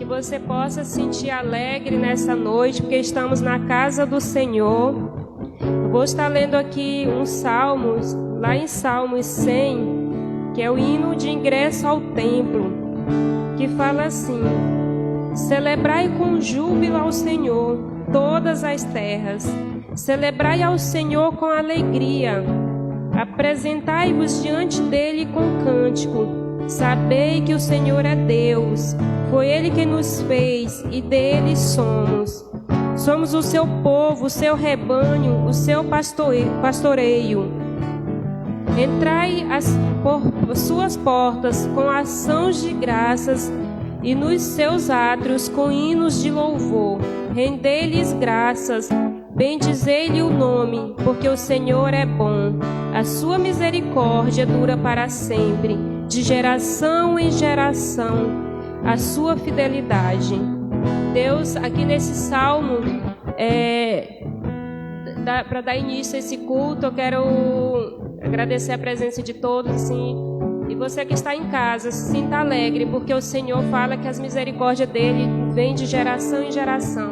que você possa se sentir alegre nessa noite, porque estamos na casa do Senhor. Eu vou estar lendo aqui uns salmos, lá em Salmos 100, que é o hino de ingresso ao templo, que fala assim: celebrai com júbilo ao Senhor todas as terras, celebrai ao Senhor com alegria, apresentai-vos diante dele com cântico, sabei que o Senhor é Deus, foi ele quem nos fez e dele somos. Somos o seu povo, o seu rebanho, o seu pastoreio. Entrai por suas portas com ações de graças e nos seus átrios com hinos de louvor. Rendei-lhes graças, bendizei-lhe o nome, porque o Senhor é bom. A sua misericórdia dura para sempre, de geração em geração, a sua fidelidade. Deus, aqui nesse salmo, para dar início a esse culto, eu quero agradecer a presença de todos, assim, e você que está em casa, se sinta alegre, porque o Senhor fala que as misericórdias dele vêm de geração em geração,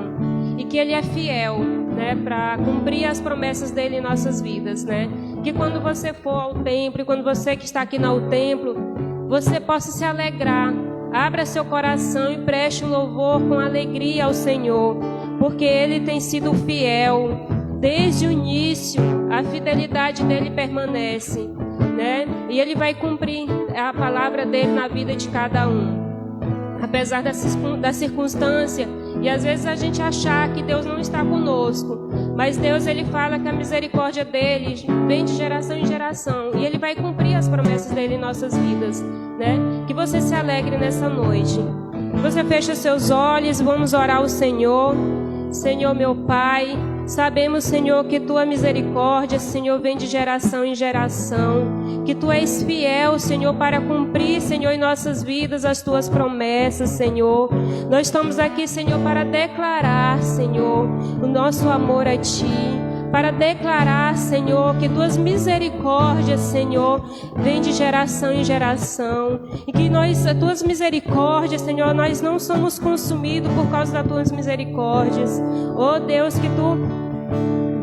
e que ele é fiel, né, para cumprir as promessas dele em nossas vidas, né? Que quando você for ao templo, e quando você que está aqui no templo, você possa se alegrar. Abra seu coração e preste o louvor com alegria ao Senhor, porque Ele tem sido fiel. Desde o início, a fidelidade dEle permanece, né? E Ele vai cumprir a palavra dEle na vida de cada um. Apesar da circunstância, e às vezes a gente achar que Deus não está conosco, mas Deus, Ele fala que a misericórdia dEle vem de geração em geração, e Ele vai cumprir as promessas dEle em nossas vidas, né? Que você se alegre nessa noite. Você fecha seus olhos e vamos orar ao Senhor. Senhor, meu Pai, sabemos, Senhor, que Tua misericórdia, Senhor, vem de geração em geração, que Tu és fiel, Senhor, para cumprir, Senhor, em nossas vidas as Tuas promessas, Senhor. Nós estamos aqui, Senhor, para declarar, Senhor, o nosso amor a Ti, para declarar, Senhor, que Tuas misericórdias, Senhor, vêm de geração em geração, e que as Tuas misericórdias, Senhor, nós não somos consumidos por causa das Tuas misericórdias. Oh Deus, que Tu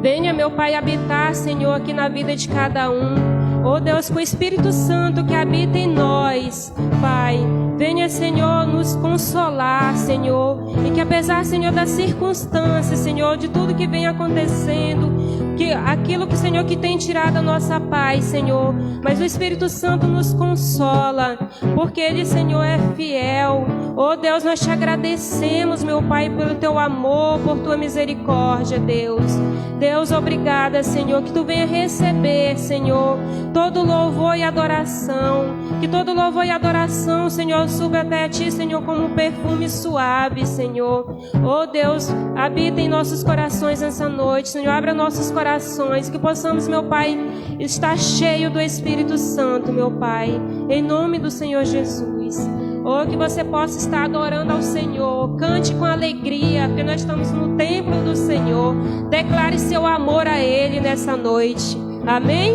venha, meu Pai, habitar, Senhor, aqui na vida de cada um. Oh Deus, com o Espírito Santo que habita em nós, Pai, venha, Senhor, nos consolar, Senhor, e que apesar, Senhor, das circunstâncias, Senhor, de tudo que vem acontecendo, que aquilo que, Senhor, que tem tirado a nossa paz, Senhor, mas o Espírito Santo nos consola, porque Ele, Senhor, é fiel. Oh Deus, nós Te agradecemos, meu Pai, pelo Teu amor, por Tua misericórdia, Deus. Deus, obrigada, Senhor, que Tu venha receber, Senhor, todo louvor e adoração, que todo louvor e adoração, Senhor, suba até a Ti, Senhor, como um perfume suave, Senhor. Oh Deus, habita em nossos corações nessa noite, Senhor, abra nossos corações, que possamos, meu Pai, estar cheio do Espírito Santo, meu Pai, em nome do Senhor Jesus. Oh, que você possa estar adorando ao Senhor, cante com alegria, porque nós estamos no templo do Senhor. Declare seu amor a Ele nessa noite. Amém?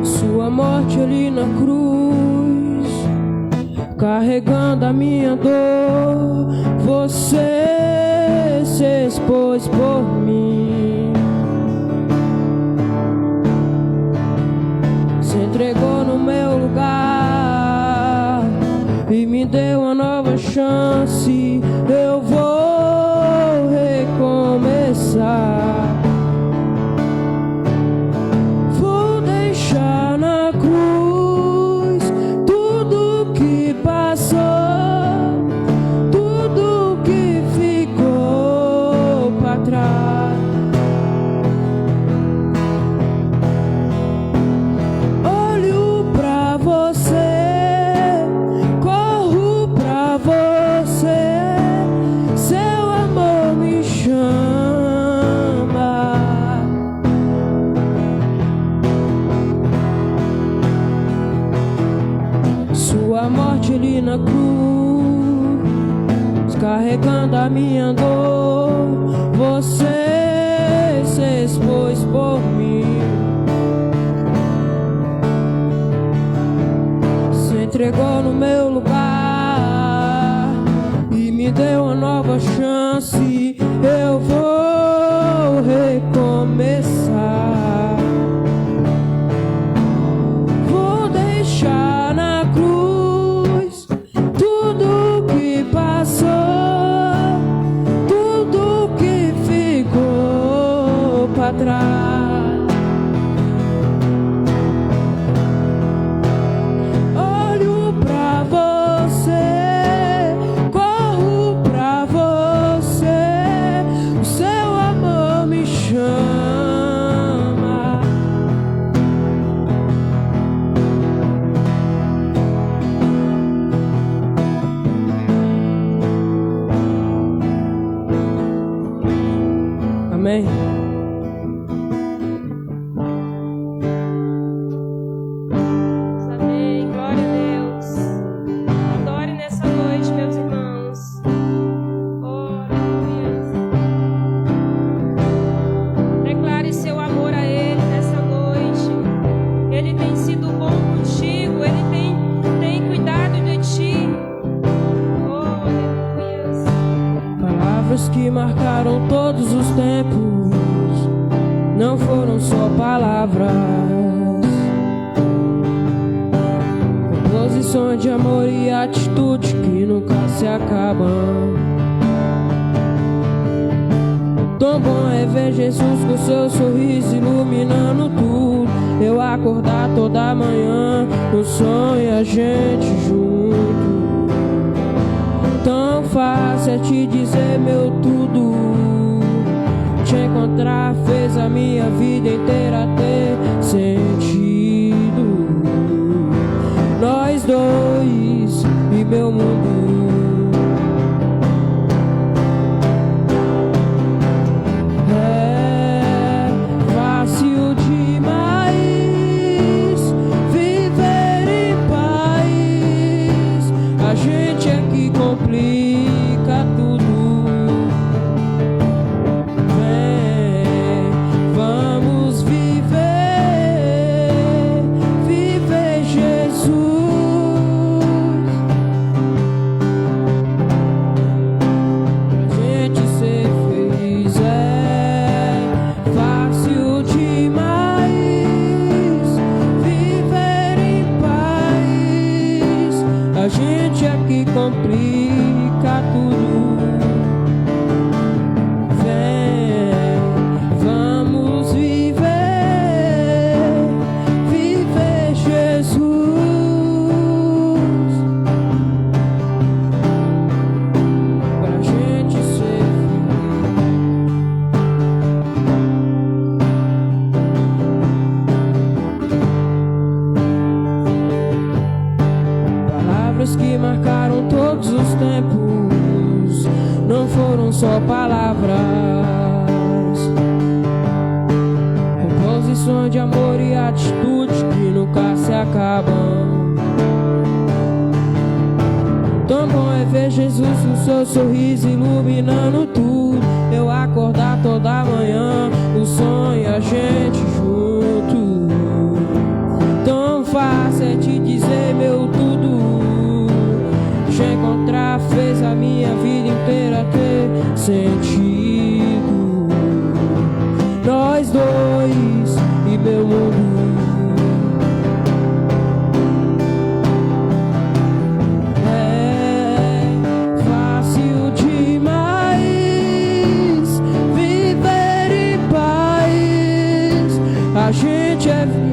Sua morte ali na cruz, carregando a minha dor, você se expôs por mim, se entregou no meu lugar e me deu uma nova chance. Eu vou recomeçar. Vou deixar na cruz tudo que passou, tudo que ficou para trás. Olho pra você, corro pra você, seu amor me chama. Sua morte ali na cruz, carregando a minha dor, você se expôs por mim, entregou no meu lugar e me deu uma nova chance. Eu vou recomeçar. Vou deixar na cruz tudo que passou, tudo que ficou pra trás. Amém. Amém. Glória a Deus. Adore nessa noite, meus irmãos. Oh, aleluia. Declare seu amor a Ele nessa noite. Ele tem sido bom contigo. Ele tem cuidado de ti. Oh, aleluia. Palavras que marcaram todos os tempos não foram só palavras, composições de amor e atitude que nunca se acabam. Tão bom é ver Jesus com seu sorriso iluminando tudo. Eu acordar toda manhã no sonho, a gente junto. Tão fácil é te dizer meu tudo. Te encontrar fez a minha vida inteira ter sentido. Nós dois e meu mundo. É fácil demais viver em paz. A gente é que complica tudo. A gente é que complica tudo. Vem, vamos viver Jesus. Pra gente ser que marcaram todos os tempos não foram só palavras, composições de amor e atitude que nunca se acabam. Tão bom é ver Jesus com seu sorriso iluminando tudo. Eu acordar toda manhã, o sonho, a gente junto. Tão fácil é te dizer meu tudo. Te encontrar fez a minha vida inteira ter sentido. Nós dois e meu mundo. É fácil demais viver em paz. A gente é tudo.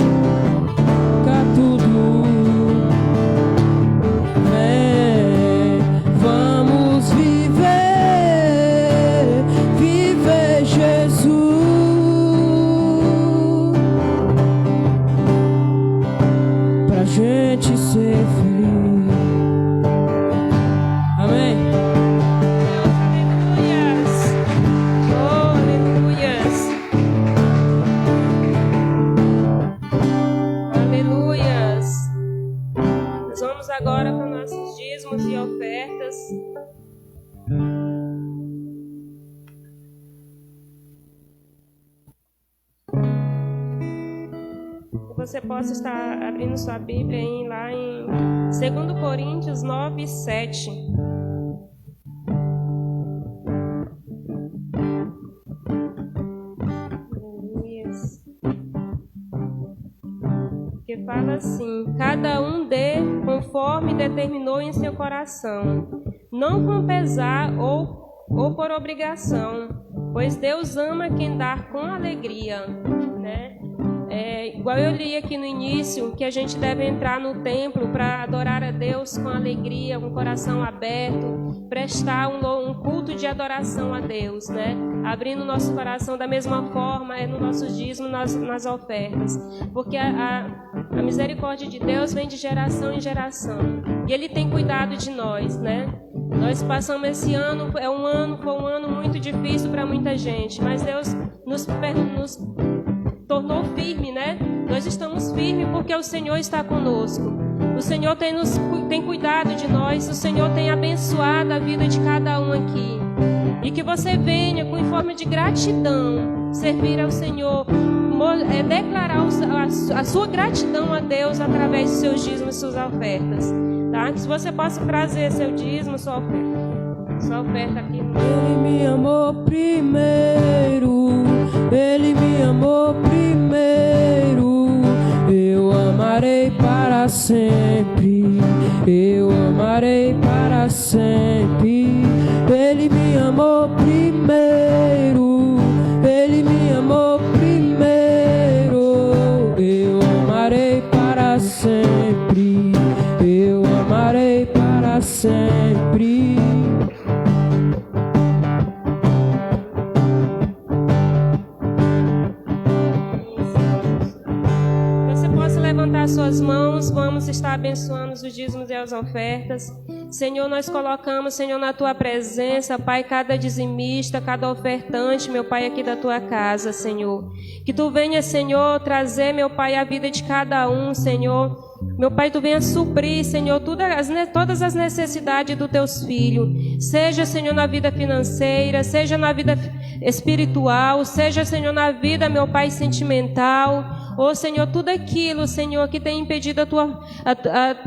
Gente ser feliz. Amém. Deus, aleluias. Oh, aleluias. Aleluias. Nós vamos agora para nossos dízimos e ofertas. O você possa estar abrindo sua Bíblia lá em 2 Coríntios 9, 7. Que fala assim: cada um dê conforme determinou em seu coração, não com pesar ou por obrigação, pois Deus ama quem dá com alegria, né? Igual eu li aqui no início, que a gente deve entrar no templo para adorar a Deus com alegria, com o coração aberto, prestar um culto de adoração a Deus, né? Abrindo o nosso coração da mesma forma, no nosso dízimo, nas ofertas, porque a misericórdia de Deus vem de geração em geração, e Ele tem cuidado de nós, né? Nós passamos esse ano, foi um ano muito difícil para muita gente, mas Deus nos tornou firme, né? Nós estamos firmes porque o Senhor está conosco. O Senhor tem cuidado de nós, o Senhor tem abençoado a vida de cada um aqui. E que você venha com forma de gratidão, servir ao Senhor, declarar a sua gratidão a Deus através dos seus dízimos e suas ofertas. Tá? Que você possa trazer seu dízimo, sua oferta aqui. Ele me amou primeiro, Ele me amou primeiro. Eu amarei para sempre, eu amarei para sempre. Ele me amou primeiro, Ele me amou primeiro. Eu amarei para sempre, eu amarei para sempre. Suas mãos, vamos estar abençoando os dízimos e as ofertas. Senhor, nós colocamos, Senhor, na Tua presença, Pai, cada dizimista, cada ofertante, meu Pai, aqui da Tua casa, Senhor. Que Tu venha, Senhor, trazer, meu Pai, a vida de cada um, Senhor. Meu Pai, Tu venha suprir, Senhor, todas as necessidades dos Teus filhos. Seja, Senhor, na vida financeira, seja na vida espiritual, seja, Senhor, na vida, meu Pai, sentimental. Ô Senhor, tudo aquilo, Senhor, que tem impedido a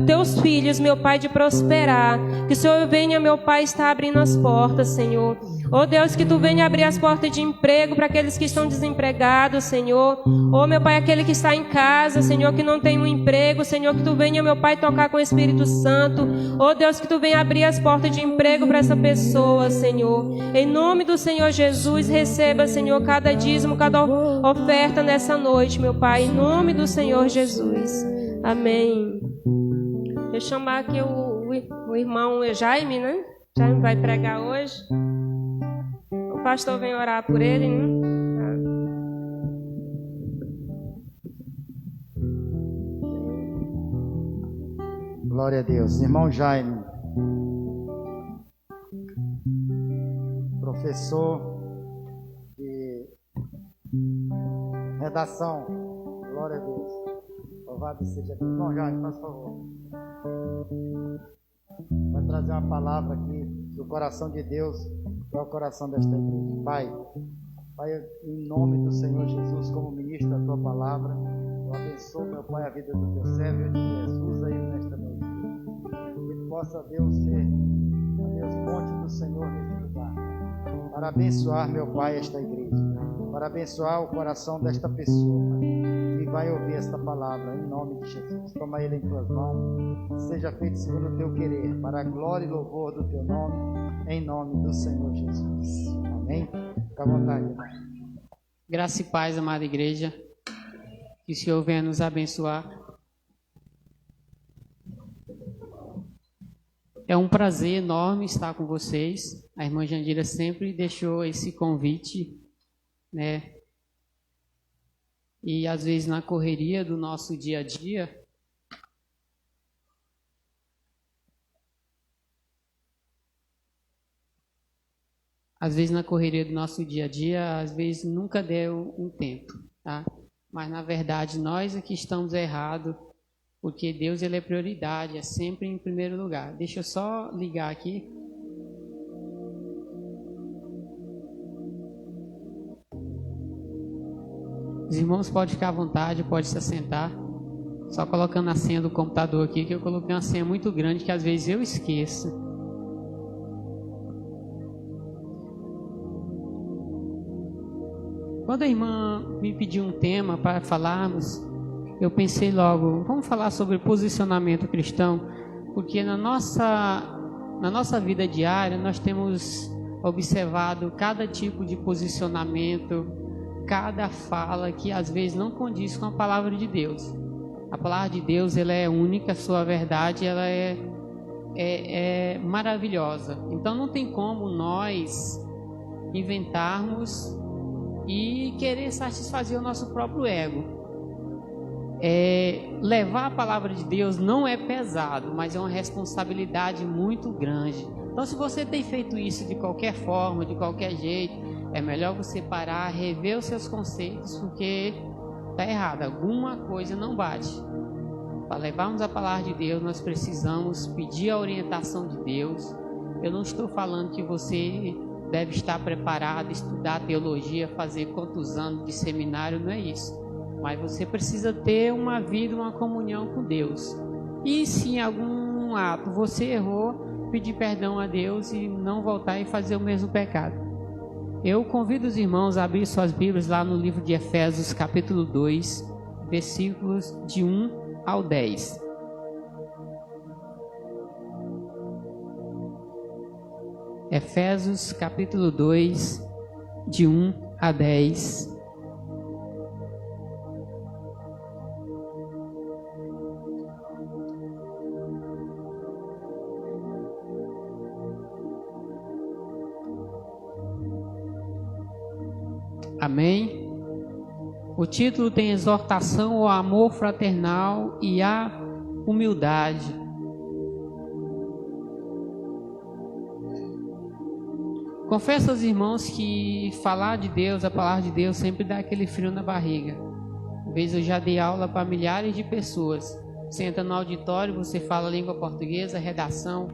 Teus filhos, meu Pai, de prosperar. Que o Senhor venha, meu Pai, estar abrindo as portas, Senhor. Ô Deus, que Tu venha abrir as portas de emprego para aqueles que estão desempregados, Senhor. Ô meu Pai, aquele que está em casa, Senhor, que não tem um emprego, Senhor, que Tu venha, meu Pai, tocar com o Espírito Santo. Ô Deus, que Tu venha abrir as portas de emprego para essa pessoa, Senhor. Em nome do Senhor Jesus, receba, Senhor, cada dízimo, cada oferta nessa noite, meu Pai. Em nome do Senhor Jesus. Amém. Deixa eu chamar aqui o irmão Jaime, né? Jaime vai pregar hoje. O pastor vem orar por ele, né? Glória a Deus. Irmão Jaime, professor de redação. Glória a Deus. Louvado seja Deus. Irmão Jaime, faz favor. Vai trazer uma palavra aqui do coração de Deus, que é o coração desta igreja. Pai, em nome do Senhor Jesus, como ministro da Tua palavra, eu abençoo, meu Pai, a vida do Teu servo de Jesus aí nesta noite. Que possa, Deus, ser, Deus, ponte do Senhor neste lugar, para abençoar, meu Pai, esta igreja, para abençoar o coração desta pessoa, que vai ouvir esta palavra, em nome de Jesus. Toma ele em Tuas mãos, seja feito segundo o Teu querer, para a glória e louvor do Teu nome, em nome do Senhor Jesus. Amém? Fica à vontade, irmão. Graça e paz, amada igreja. Que o Senhor venha nos abençoar. É um prazer enorme estar com vocês. A irmã Jandira sempre deixou esse convite, né? E às vezes na correria do nosso dia a dia, às vezes nunca deu um tempo, tá? Mas na verdade nós aqui estamos errados, porque Deus ele é prioridade, é sempre em primeiro lugar. Deixa eu só ligar aqui. Os irmãos podem ficar à vontade, podem se assentar. Só colocando a senha do computador aqui, que eu coloquei uma senha muito grande que às vezes eu esqueço. Quando a irmã me pediu um tema para falarmos, eu pensei logo, vamos falar sobre posicionamento cristão, porque na nossa vida diária nós temos observado cada tipo de posicionamento, cada fala que às vezes não condiz com a palavra de Deus. A palavra de Deus, ela é única, a sua verdade, ela é maravilhosa. Então não tem como nós inventarmos e querer satisfazer o nosso próprio ego. Levar a palavra de Deus não é pesado, mas é uma responsabilidade muito grande. Então, se você tem feito isso de qualquer forma, de qualquer jeito, é melhor você parar, rever os seus conceitos, porque está errado, alguma coisa não bate. Para levarmos a palavra de Deus, nós precisamos pedir a orientação de Deus. Eu não estou falando que você deve estar preparado, estudar teologia, fazer quantos anos de seminário, não é isso. Mas você precisa ter uma vida, uma comunhão com Deus. E se em algum ato você errou, pedir perdão a Deus e não voltar e fazer o mesmo pecado. Eu convido os irmãos a abrir suas Bíblias lá no livro de Efésios, capítulo 2, versículos de 1 ao 10. Efésios, capítulo 2, de 1 a 10. Amém? O título tem exortação ao amor fraternal e à humildade. Confesso aos irmãos que falar de Deus, a palavra de Deus, sempre dá aquele frio na barriga. Uma vez eu já dei aula para milhares de pessoas. Você entra no auditório, você fala língua portuguesa, redação,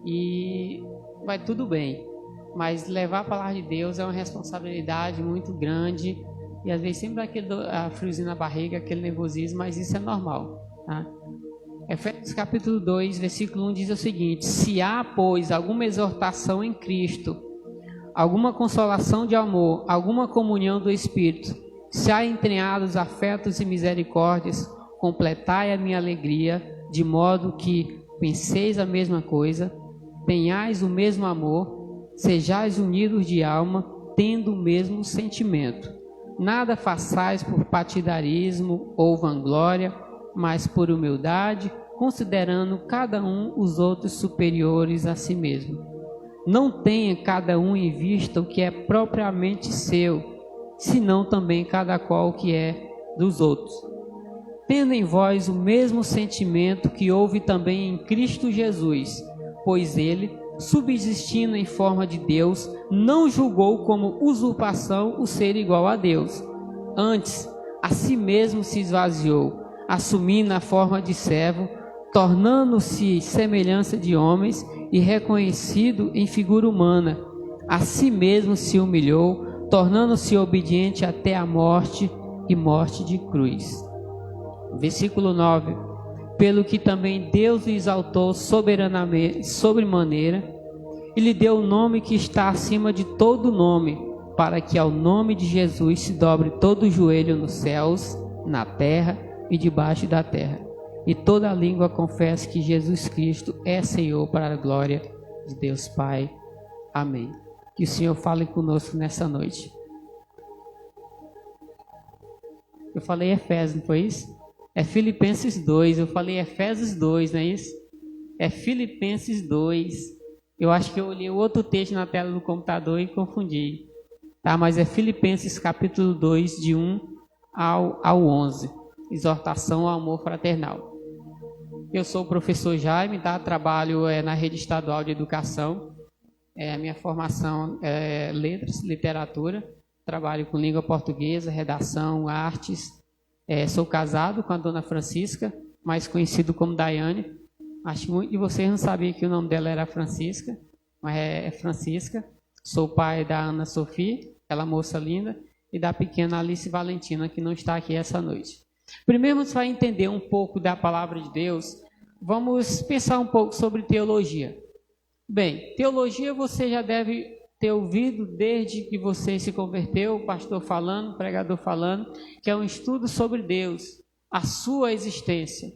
e vai tudo bem. Mas levar a palavra de Deus é uma responsabilidade muito grande. E às vezes sempre dá aquele friozinho na barriga, aquele nervosismo, mas isso é normal, tá? Efésios capítulo 2, versículo 1 diz o seguinte: se há, pois, alguma exortação em Cristo, alguma consolação de amor, alguma comunhão do Espírito, se há entranhados afetos e misericórdias, completai a minha alegria, de modo que penseis a mesma coisa, tenhais o mesmo amor, sejais unidos de alma, tendo o mesmo sentimento. Nada façais por partidarismo ou vanglória, mas por humildade, considerando cada um os outros superiores a si mesmo. Não tenha cada um em vista o que é propriamente seu, senão também cada qual o que é dos outros. Tendo em vós o mesmo sentimento que houve também em Cristo Jesus, pois ele, subsistindo em forma de Deus, não julgou como usurpação o ser igual a Deus. Antes, a si mesmo se esvaziou, assumindo a forma de servo, tornando-se semelhança de homens e reconhecido em figura humana. A si mesmo se humilhou, tornando-se obediente até a morte e morte de cruz. Versículo 9. Pelo que também Deus o exaltou soberanamente, sobremaneira, e lhe deu o nome que está acima de todo nome, para que ao nome de Jesus se dobre todo o joelho nos céus, na terra e debaixo da terra, e toda língua confesse que Jesus Cristo é Senhor, para a glória de Deus Pai. Amém. Que o Senhor fale conosco nessa noite. Eu falei Efésios, não foi isso? É Filipenses 2, eu falei Efésios 2, não é isso? É Filipenses 2. Eu acho que eu olhei o outro texto na tela do computador e confundi. Tá, mas é Filipenses capítulo 2, de 1 ao 11. Exortação ao amor fraternal. Eu sou o professor Jaime, tá? Trabalho na rede estadual de educação. A minha formação é letras, literatura. Trabalho com língua portuguesa, redação, artes. Sou casado com a dona Francisca, mais conhecido como Daiane. Acho que muitos de vocês não sabiam que o nome dela era Francisca, mas é Francisca. Sou pai da Ana Sofia, aquela moça linda, e da pequena Alice Valentina, que não está aqui essa noite. Primeiro, para entender um pouco da palavra de Deus, vamos pensar um pouco sobre teologia. Bem, teologia você já deve ter ouvido desde que você se converteu, o pastor falando, o pregador falando, que é um estudo sobre Deus, a sua existência.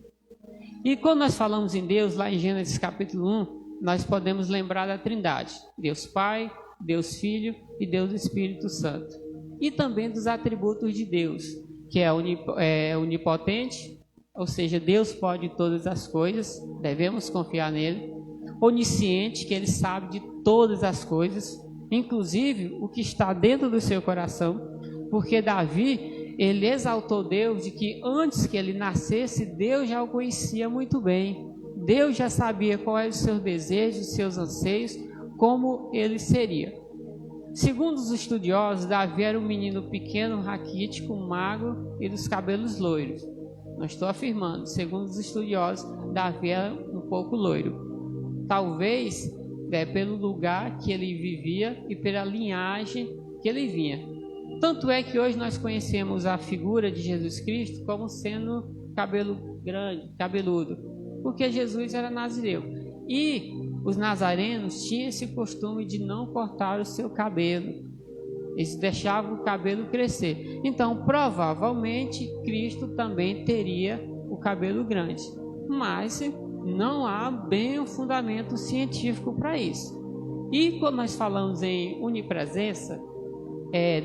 E quando nós falamos em Deus, lá em Gênesis capítulo 1, nós podemos lembrar da Trindade, Deus Pai, Deus Filho e Deus Espírito Santo. E também dos atributos de Deus, que é onipotente, ou seja, Deus pode todas as coisas, devemos confiar nele. Onisciente, que ele sabe de todas as coisas, inclusive o que está dentro do seu coração, porque Davi, ele exaltou Deus de que antes que ele nascesse, Deus já o conhecia muito bem. Deus já sabia quais eram os seus desejos, os seus anseios, como ele seria. Segundo os estudiosos, Davi era um menino pequeno, raquítico, magro e dos cabelos loiros. Não estou afirmando, segundo os estudiosos, Davi era um pouco loiro. Talvez pelo lugar que ele vivia e pela linhagem que ele vinha. Tanto é que hoje nós conhecemos a figura de Jesus Cristo como sendo cabelo grande, cabeludo, porque Jesus era nazireu. E os nazarenos tinham esse costume de não cortar o seu cabelo. Eles deixavam o cabelo crescer. Então, provavelmente, Cristo também teria o cabelo grande. Mas não há bem um fundamento científico para isso. E quando nós falamos em onipresença,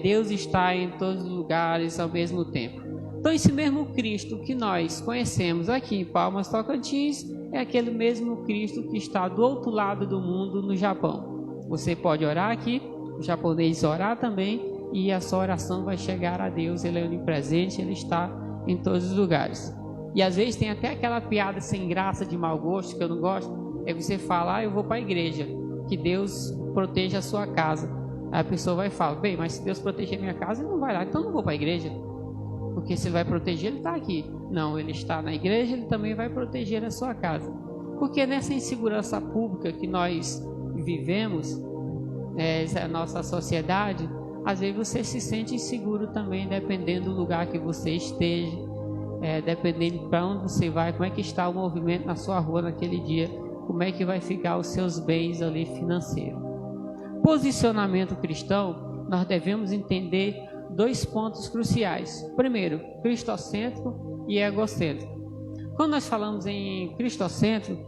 Deus está em todos os lugares ao mesmo tempo. Então esse mesmo Cristo que nós conhecemos aqui em Palmas, Tocantins, é aquele mesmo Cristo que está do outro lado do mundo, no Japão. Você pode orar aqui, o japonês orar também, e a sua oração vai chegar a Deus. Ele é onipresente, ele está em todos os lugares. E às vezes tem até aquela piada sem graça, de mau gosto, que eu não gosto, é você falar, eu vou para a igreja, que Deus proteja a sua casa. Aí a pessoa vai falar, bem, mas se Deus proteger a minha casa, ele não vai lá, então eu não vou para a igreja. Porque se ele vai proteger, ele está aqui. Não, ele está na igreja, ele também vai proteger a sua casa. Porque nessa insegurança pública que nós vivemos, essa é a nossa sociedade, às vezes você se sente inseguro também, dependendo do lugar que você esteja, dependendo para onde você vai, como é que está o movimento na sua rua naquele dia, como é que vai ficar os seus bens ali financeiros. Posicionamento cristão, nós devemos entender 2 pontos cruciais. Primeiro, cristocêntrico e egocêntrico. Quando nós falamos em cristocêntrico,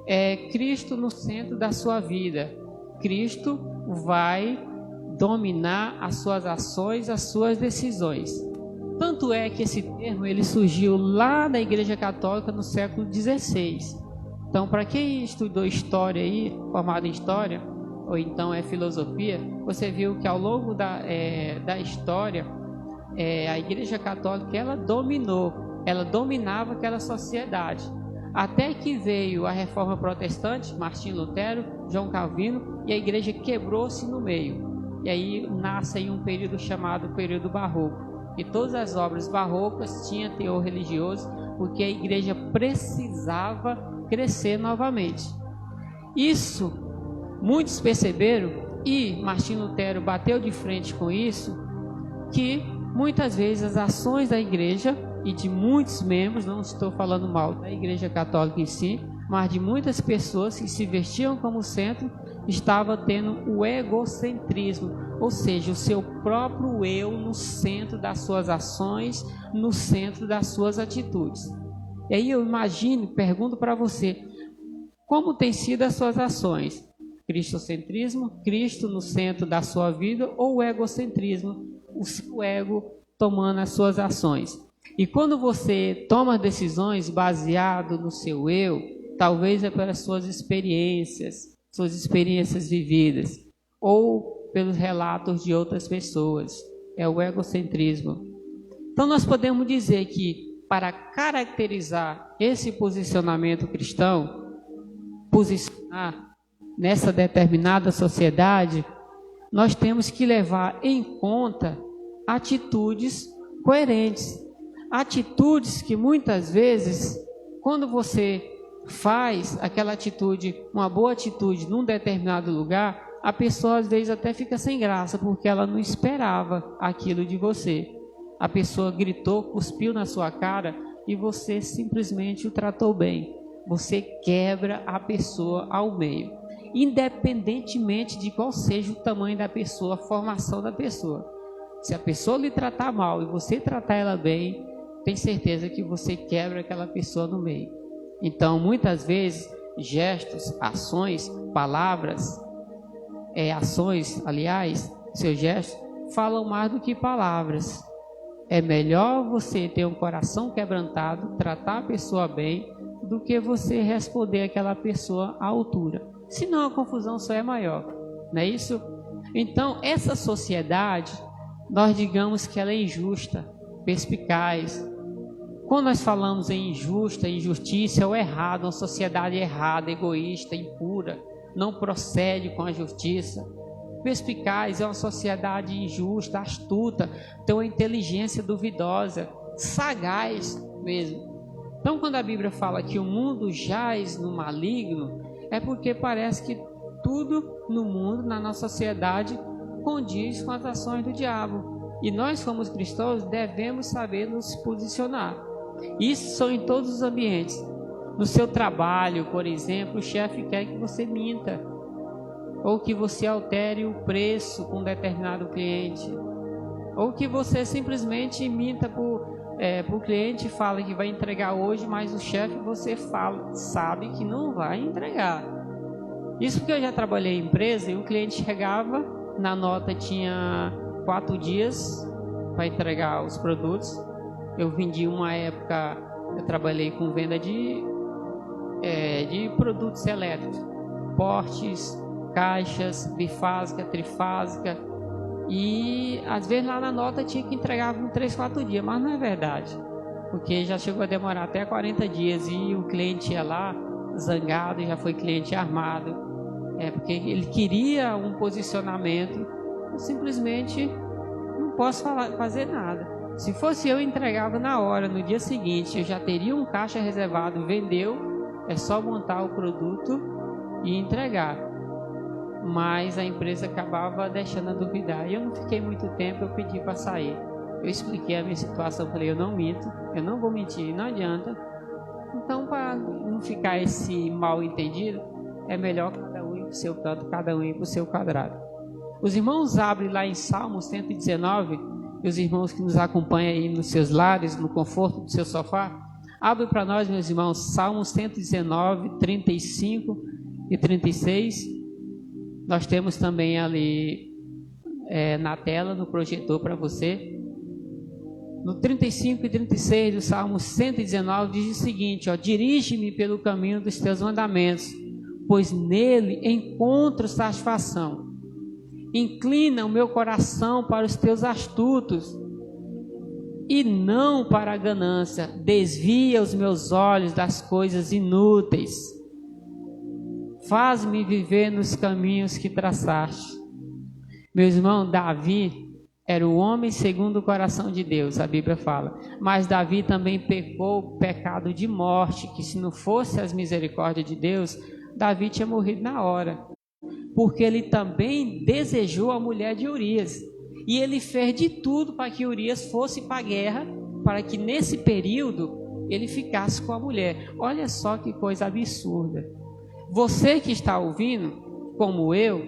é Cristo no centro da sua vida. Cristo vai dominar as suas ações, as suas decisões. Tanto é que esse termo ele surgiu lá na Igreja Católica no século XVI. Então, para quem estudou história aí, formado em história, ou então filosofia, você viu que ao longo da história, a Igreja Católica ela dominava aquela sociedade. Até que veio a Reforma Protestante, Martinho Lutero, João Calvino, e a Igreja quebrou-se no meio. E aí nasce aí um período chamado período barroco. E todas as obras barrocas tinham teor religioso, porque a Igreja precisava crescer novamente. Isso muitos perceberam, e Martinho Lutero bateu de frente com isso, que muitas vezes as ações da igreja e de muitos membros, não estou falando mal da Igreja Católica em si, mas de muitas pessoas que se vestiam como centro, estava tendo o egocentrismo, ou seja, o seu próprio eu no centro das suas ações, no centro das suas atitudes. E aí eu imagino, pergunto para você, como tem sido as suas ações? Cristocentrismo, Cristo no centro da sua vida, ou o egocentrismo, o seu ego tomando as suas ações? E quando você toma decisões baseado no seu eu, talvez é pelas suas experiências vividas, ou pelos relatos de outras pessoas, é o egocentrismo. Então nós podemos dizer que para caracterizar esse posicionamento cristão, posicionar nessa determinada sociedade, nós temos que levar em conta atitudes coerentes. Atitudes que muitas vezes, quando você faz aquela atitude, uma boa atitude num determinado lugar, a pessoa às vezes até fica sem graça, porque ela não esperava aquilo de você. a pessoa gritou, cuspiu na sua cara e você simplesmente o tratou bem. Você quebra a pessoa ao meio, independentemente de qual seja o tamanho da pessoa, a formação da pessoa. Se a pessoa lhe tratar mal e você tratar ela bem, tem certeza que você quebra aquela pessoa no meio. Então, muitas vezes, gestos, ações, palavras, seus gestos falam mais do que palavras. É melhor você ter um coração quebrantado, tratar a pessoa bem, do que você responder aquela pessoa à altura. Senão a confusão só é maior, não é isso? Então, essa sociedade, nós digamos que ela é injusta, perspicaz. Quando nós falamos em injusta, injustiça, ou errado, uma sociedade errada, egoísta, impura, não procede com a justiça. Perspicaz é uma sociedade injusta, astuta, tem uma inteligência duvidosa, sagaz mesmo. Então, quando a Bíblia fala que o mundo jaz no maligno, é porque parece que tudo no mundo, na nossa sociedade, condiz com as ações do diabo. E nós, como cristãos, devemos saber nos posicionar. Isso são em todos os ambientes. No seu trabalho, por exemplo, o chefe quer que você minta, ou que você altere o preço com um determinado cliente, ou que você simplesmente minta para o cliente, fala que vai entregar hoje, mas o chefe você sabe que não vai entregar. Isso porque eu já trabalhei em empresa e o cliente chegava, na nota tinha 4 dias para entregar os produtos. Eu vendi uma época, eu trabalhei com venda de produtos elétricos, portes, caixas, bifásica, trifásica, e às vezes lá na nota tinha que entregar com 3, 4 dias, mas não é verdade, porque já chegou a demorar até 40 dias e o cliente ia lá zangado, já foi cliente armado, porque ele queria um posicionamento. Eu simplesmente não posso fazer nada. Se fosse eu, entregava na hora, no dia seguinte, eu já teria um caixa reservado, vendeu, é só montar o produto e entregar. Mas a empresa acabava deixando a duvidar. E eu não fiquei muito tempo, eu pedi para sair. Eu expliquei a minha situação, falei, eu não minto, eu não vou mentir, não adianta. Então, para não ficar esse mal entendido, é melhor cada um ir para o seu canto, cada um ir para o seu quadrado. Os irmãos abrem lá em Salmo 119, e os irmãos que nos acompanham aí nos seus lares, no conforto do seu sofá, abre para nós, meus irmãos, Salmo 119, 35 e 36. Nós temos também ali na tela, no projetor para você. No 35 e 36 do Salmo 119 diz o seguinte, dirige-me pelo caminho dos teus mandamentos, pois nele encontro satisfação. Inclina o meu coração para os teus astutos e não para a ganância. Desvia os meus olhos das coisas inúteis. Faz-me viver nos caminhos que traçaste. Meu irmão, Davi era o homem segundo o coração de Deus, a Bíblia fala. Mas Davi também pecou o pecado de morte, que se não fosse as misericórdias de Deus, Davi tinha morrido na hora. Porque ele também desejou a mulher de Urias. E ele fez de tudo para que Urias fosse para a guerra, para que nesse período ele ficasse com a mulher. Olha só que coisa absurda. Você que está ouvindo, como eu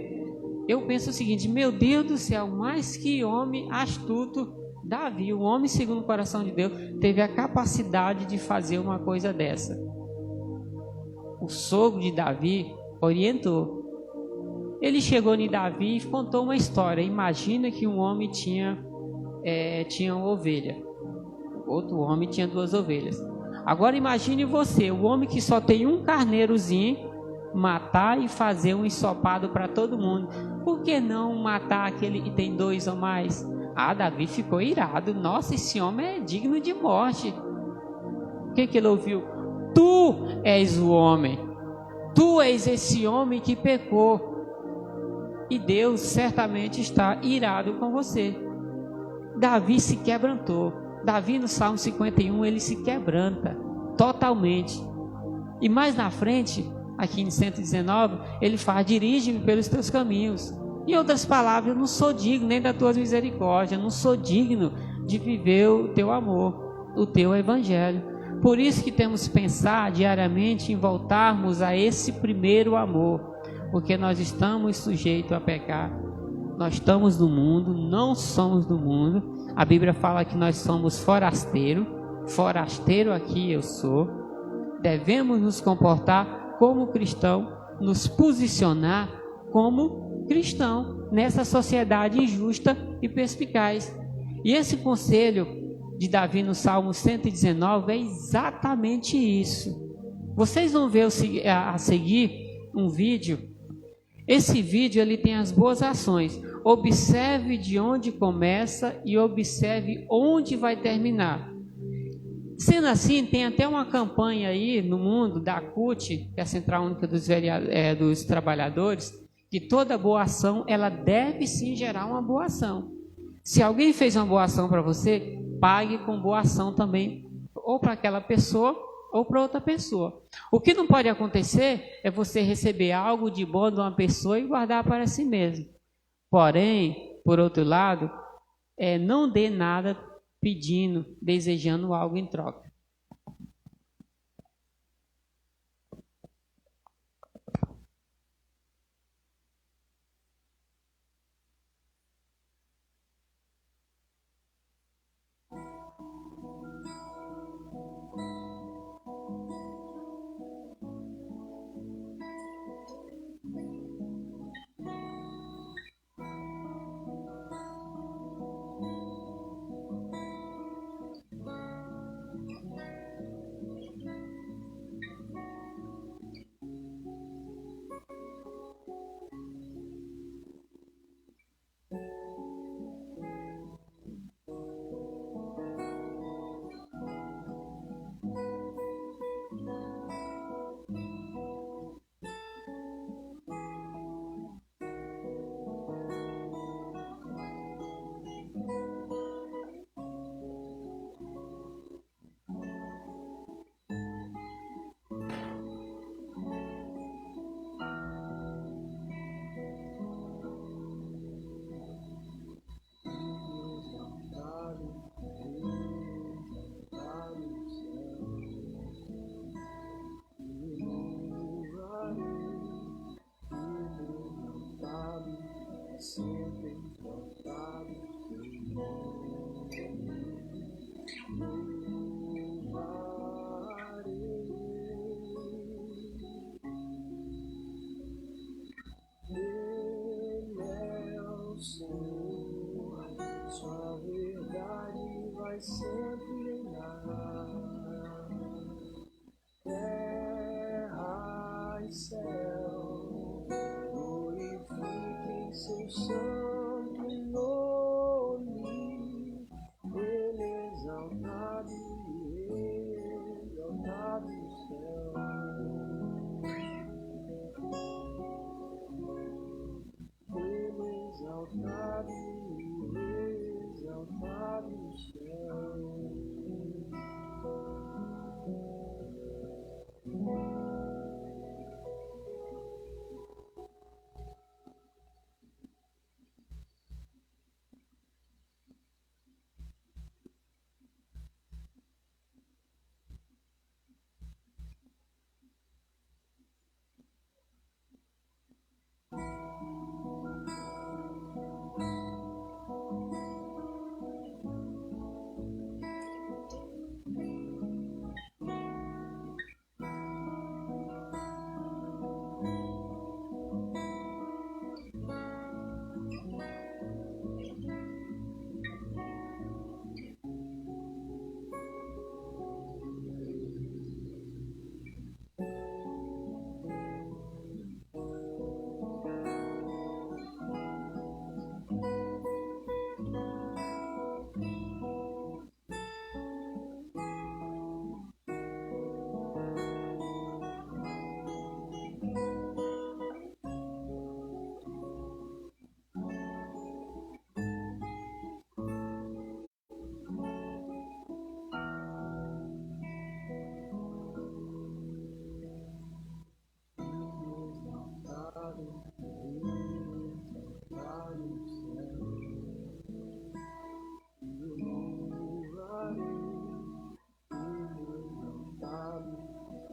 penso o seguinte, meu Deus do céu, mas que homem astuto. Davi, o homem segundo o coração de Deus, teve a capacidade de fazer uma coisa dessa. O sogro de Davi orientou. Ele chegou em Davi e contou uma história. Imagina que um homem tinha uma ovelha. Outro homem tinha 2 ovelhas. Agora imagine você, o homem que só tem um carneirozinho, matar e fazer um ensopado para todo mundo. Por que não matar aquele que tem 2 ou mais? Davi ficou irado. Nossa, esse homem é digno de morte. O que ele ouviu? Tu és o homem. Tu és esse homem que pecou. E Deus certamente está irado com você. Davi se quebrantou. Davi no Salmo 51, ele se quebranta totalmente. E mais na frente, aqui em 119, ele fala, dirige-me pelos teus caminhos. Em outras palavras, eu não sou digno nem das tuas misericórdias, eu não sou digno de viver o teu amor, o teu evangelho. Por isso que temos que pensar diariamente em voltarmos a esse primeiro amor, porque nós estamos sujeitos a pecar. Nós estamos no mundo, não somos do mundo. A Bíblia fala que nós somos forasteiro aqui eu sou. Devemos nos comportar como cristão, nos posicionar como cristão nessa sociedade injusta e perspicaz. E esse conselho de Davi no Salmo 119 é exatamente isso. Vocês vão ver a seguir um vídeo. Esse vídeo ele tem as boas ações. Observe de onde começa e observe onde vai terminar. Sendo assim, tem até uma campanha aí no mundo da CUT, que é a Central Única dos Trabalhadores, que toda boa ação ela deve sim gerar uma boa ação. Se alguém fez uma boa ação para você, pague com boa ação também, ou para aquela pessoa ou para outra pessoa. O que não pode acontecer é você receber algo de bom de uma pessoa e guardar para si mesmo. Porém, por outro lado, não dê nada pedindo, desejando algo em troca.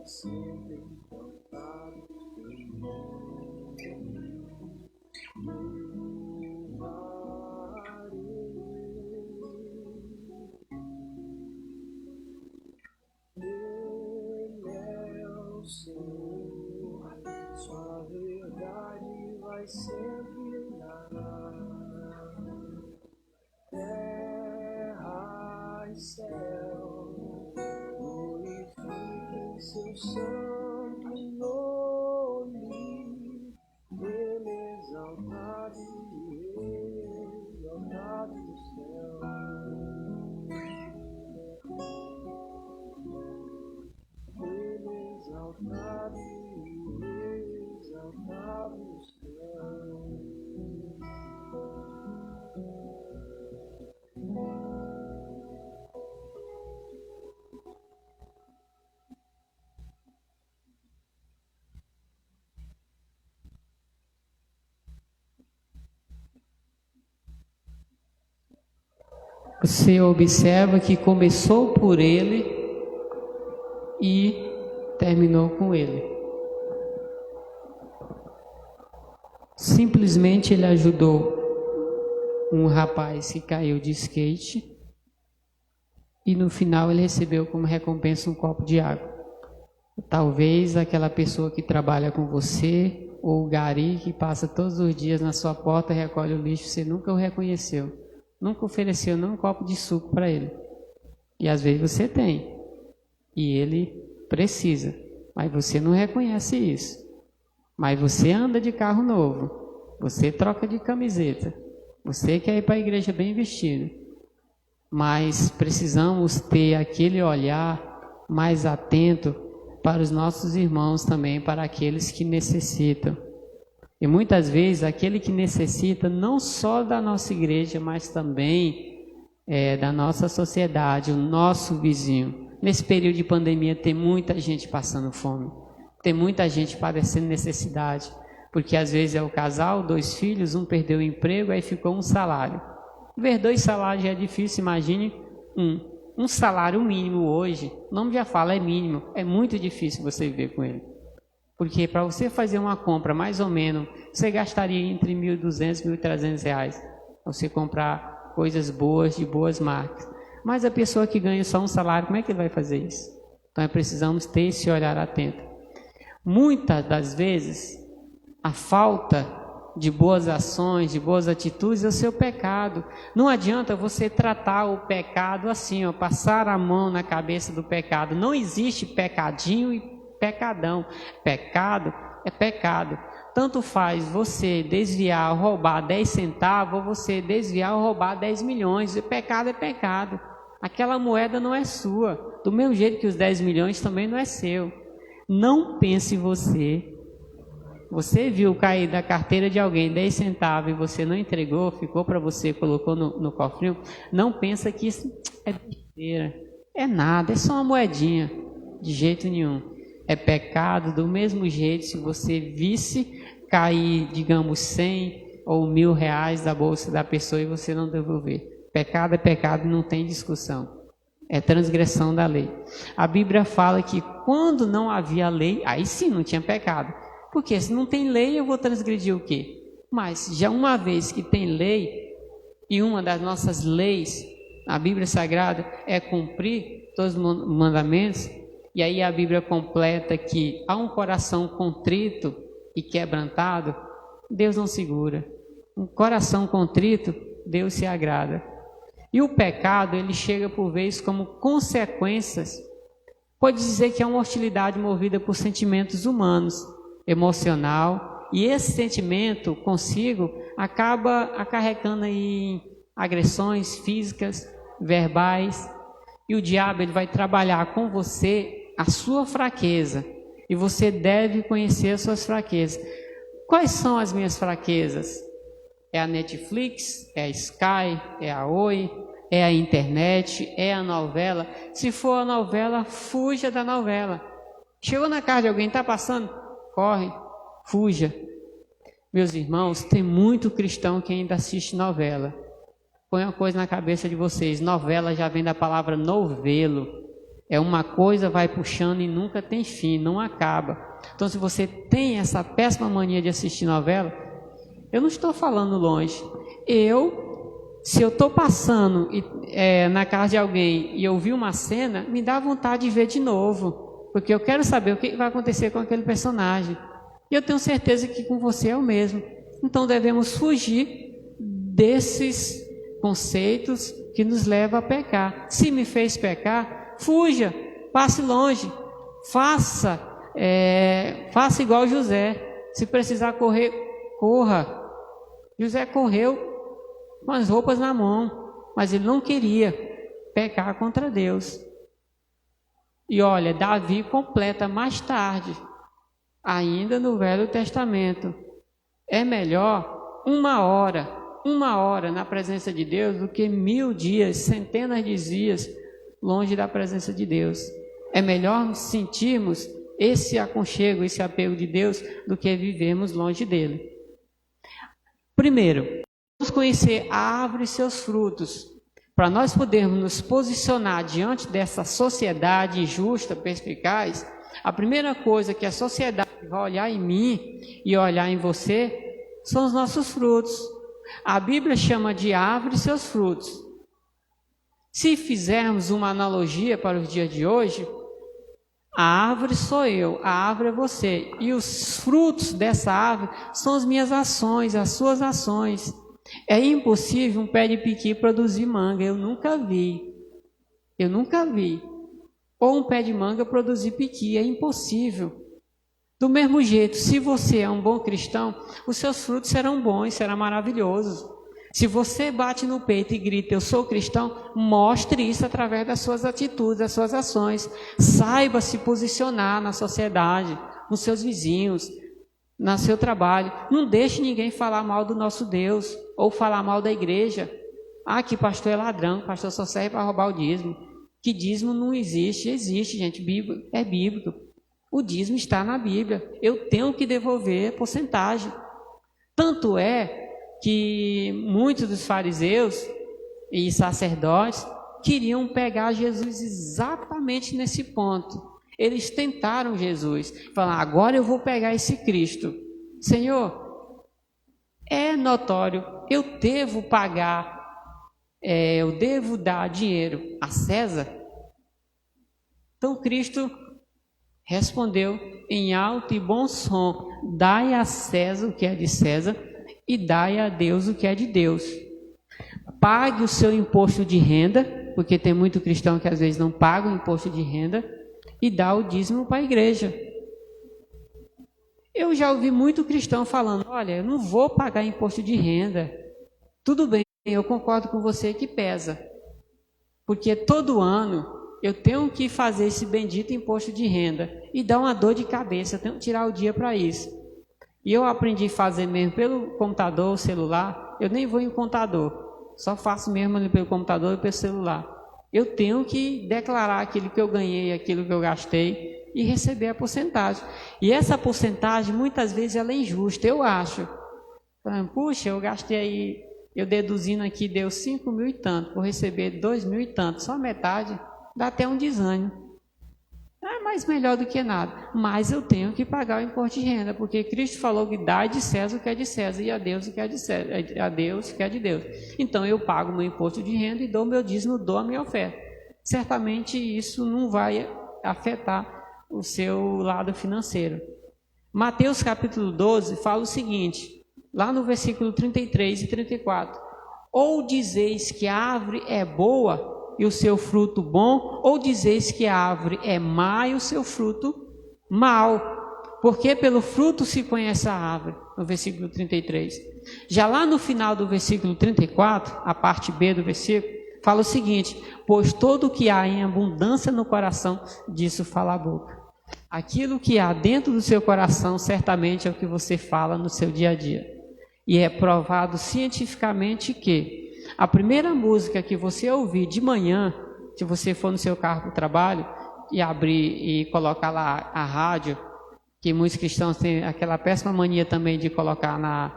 Sua verdade vai sempre narrar. Terra e céu glorifiquem seu santo nome. Ele é exaltado no céu. Ele é exaltado no céu. Você observa que começou por ele e terminou com ele. Simplesmente ele ajudou um rapaz que caiu de skate e no final ele recebeu como recompensa um copo de água. Talvez aquela pessoa que trabalha com você ou o gari que passa todos os dias na sua porta e recolhe o lixo, você nunca o reconheceu, nunca ofereceu nem um copo de suco para ele. E às vezes você tem e ele precisa, mas você não reconhece isso. Mas você anda de carro novo, você troca de camiseta, você quer ir para a igreja bem vestido, mas precisamos ter aquele olhar mais atento para os nossos irmãos também, para aqueles que necessitam. E muitas vezes aquele que necessita não só da nossa igreja, mas também da nossa sociedade, o nosso vizinho. Nesse período de pandemia tem muita gente passando fome. Tem muita gente padecendo necessidade, porque às vezes é o casal, 2 filhos, um perdeu o emprego, aí ficou um salário. Ver 2 salários já é difícil, imagine um salário mínimo hoje, o nome já fala, é mínimo, é muito difícil você viver com ele. Porque para você fazer uma compra, mais ou menos, você gastaria entre R$1.200 e R$1.300, para você comprar coisas boas, de boas marcas. Mas a pessoa que ganha só um salário, como é que ele vai fazer isso? Então precisamos ter esse olhar atento. Muitas das vezes, a falta de boas ações, de boas atitudes é o seu pecado. Não adianta você tratar o pecado assim, passar a mão na cabeça do pecado. Não existe pecadinho e pecadão. Pecado é pecado. Tanto faz você desviar, roubar 10 centavos, ou você desviar ou roubar 10 milhões. Pecado é pecado. Aquela moeda não é sua. Do mesmo jeito que os 10 milhões também não é seu. Não pense você. Você viu cair da carteira de alguém 10 centavos e você não entregou, ficou para você, colocou no cofrinho. Não pensa que isso é besteira. É nada, é só uma moedinha. De jeito nenhum. É pecado do mesmo jeito se você visse cair, digamos, 100 ou R$1.000 da bolsa da pessoa e você não devolver. Pecado é pecado, não tem discussão. É transgressão da lei. A Bíblia fala que quando não havia lei, aí sim não tinha pecado. Porque se não tem lei, eu vou transgredir o quê? Mas já uma vez que tem lei, e uma das nossas leis, a Bíblia Sagrada, é cumprir todos os mandamentos, e aí a Bíblia completa que há um coração contrito e quebrantado, Deus não segura. Um coração contrito, Deus se agrada. E o pecado, ele chega por vezes como consequências. Pode dizer que é uma hostilidade movida por sentimentos humanos, emocional, e esse sentimento consigo acaba acarretando aí agressões físicas, verbais, e o diabo ele vai trabalhar com você a sua fraqueza, e você deve conhecer as suas fraquezas. Quais são as minhas fraquezas? É a Netflix, é a Sky, é a Oi, é a internet, é a novela. Se for a novela, fuja da novela. Chegou na casa de alguém, está passando? Corre, fuja. Meus irmãos, tem muito cristão que ainda assiste novela. Põe uma coisa na cabeça de vocês, novela já vem da palavra novelo. É uma coisa, vai puxando e nunca tem fim, não acaba. Então, se você tem essa péssima mania de assistir novela, eu não estou falando longe. Se eu estou passando na casa de alguém e eu vi uma cena, me dá vontade de ver de novo, porque eu quero saber o que vai acontecer com aquele personagem. E eu tenho certeza que com você é o mesmo. Então, devemos fugir desses conceitos que nos levam a pecar. Se me fez pecar, fuja, passe longe, faça igual José. Se precisar correr, corra. José correu com as roupas na mão, mas ele não queria pecar contra Deus. E olha, Davi completa mais tarde, ainda no Velho Testamento: é melhor uma hora na presença de Deus do que 1000 dias, centenas de dias longe da presença de Deus. É melhor sentirmos esse aconchego, esse apego de Deus, do que vivermos longe dele. Primeiro, vamos conhecer a árvore e seus frutos. Para nós podermos nos posicionar diante dessa sociedade injusta, perspicaz, a primeira coisa que a sociedade vai olhar em mim e olhar em você são os nossos frutos. A Bíblia chama de árvore e seus frutos. Se fizermos uma analogia para os dias de hoje, a árvore sou eu, a árvore é você, e os frutos dessa árvore são as minhas ações, as suas ações. É impossível um pé de piqui produzir manga, eu nunca vi. Ou um pé de manga produzir piqui, é impossível. Do mesmo jeito, se você é um bom cristão, os seus frutos serão bons, serão maravilhosos. Se você bate no peito e grita, eu sou cristão, mostre isso através das suas atitudes, das suas ações. Saiba se posicionar na sociedade, com seus vizinhos, no seu trabalho. Não deixe ninguém falar mal do nosso Deus, ou falar mal da igreja. Ah, que pastor é ladrão, pastor só serve para roubar o dízimo. Que dízimo não existe, existe, gente, é bíblico. O dízimo está na Bíblia, eu tenho que devolver porcentagem. Tanto é que muitos dos fariseus e sacerdotes queriam pegar Jesus exatamente nesse ponto. Eles tentaram Jesus, falaram: agora eu vou pegar esse Cristo. Senhor, é notório, eu devo pagar, eu devo dar dinheiro a César? Então Cristo respondeu em alto e bom som: dai a César o que é de César e dai a Deus o que é de Deus. Pague o seu imposto de renda, porque tem muito cristão que às vezes não paga o imposto de renda, e dá o dízimo para a igreja. Eu já ouvi muito cristão falando: olha, eu não vou pagar imposto de renda. Tudo bem, eu concordo com você que pesa, porque todo ano eu tenho que fazer esse bendito imposto de renda, e dá uma dor de cabeça, eu tenho que tirar o dia para isso. E eu aprendi a fazer mesmo pelo computador, celular. Eu nem vou em contador, só faço mesmo ali pelo computador e pelo celular. Eu tenho que declarar aquilo que eu ganhei, aquilo que eu gastei, e receber a porcentagem. E essa porcentagem, muitas vezes, ela é injusta, eu acho. Puxa, eu gastei aí, eu deduzindo aqui, deu 5.000 e tanto, vou receber 2.000 e tanto, só metade, dá até um desânimo. É mais melhor do que nada, mas eu tenho que pagar o imposto de renda, porque Cristo falou que dá de César o que é de César e a Deus o que é de César, a Deus o que é de Deus. Então eu pago o meu imposto de renda e dou meu dízimo, dou a minha oferta. Certamente isso não vai afetar o seu lado financeiro. Mateus capítulo 12 fala o seguinte, lá no versículo 33 e 34: ou dizeis que a árvore é boa e o seu fruto bom, ou dizeis que a árvore é má e o seu fruto mau, porque pelo fruto se conhece a árvore, no versículo 33. Já lá no final do versículo 34, a parte B do versículo, fala o seguinte: pois todo o que há em abundância no coração, disso fala a boca. Aquilo que há dentro do seu coração, certamente é o que você fala no seu dia a dia. E é provado cientificamente que a primeira música que você ouvir de manhã, se você for no seu carro para o trabalho e abrir e colocar lá a rádio, que muitos cristãos têm aquela péssima mania também de colocar na,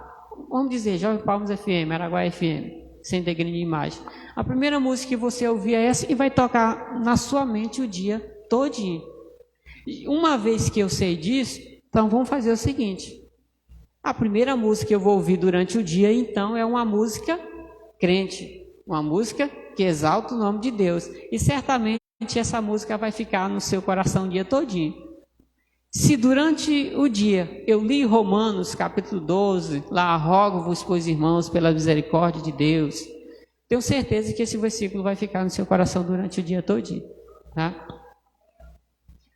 vamos dizer, Jovem Palmas FM, Araguaia FM. sem ter grande imagem. A primeira música que você ouvir é essa e vai tocar na sua mente o dia todinho. Uma vez que eu sei disso, então vamos fazer o seguinte. A primeira música que eu vou ouvir durante o dia, então, é uma música crente. Uma música que exalta o nome de Deus. E certamente essa música vai ficar no seu coração o dia todinho. Se durante o dia eu li Romanos capítulo 12, lá rogo-vos, pois irmãos, pela misericórdia de Deus, tenho certeza que esse versículo vai ficar no seu coração durante o dia todinho, tá?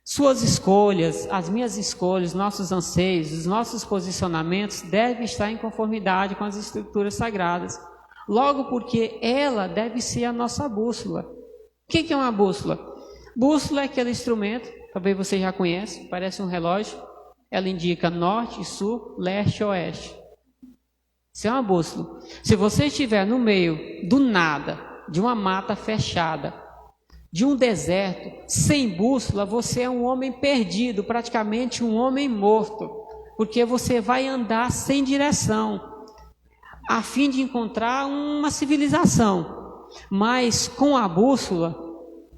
Suas escolhas, as minhas escolhas, nossos anseios, os nossos posicionamentos devem estar em conformidade com as escrituras sagradas. Logo porque ela deve ser a nossa bússola. O que é uma bússola? Bússola é aquele instrumento, talvez você já conhece, parece um relógio. Ela indica norte, sul, leste e oeste. Isso é uma bússola. Se você estiver no meio do nada, de uma mata fechada, de um deserto, sem bússola, você é um homem perdido, praticamente um homem morto, porque você vai andar sem direção, a fim de encontrar uma civilização. Mas com a bússola,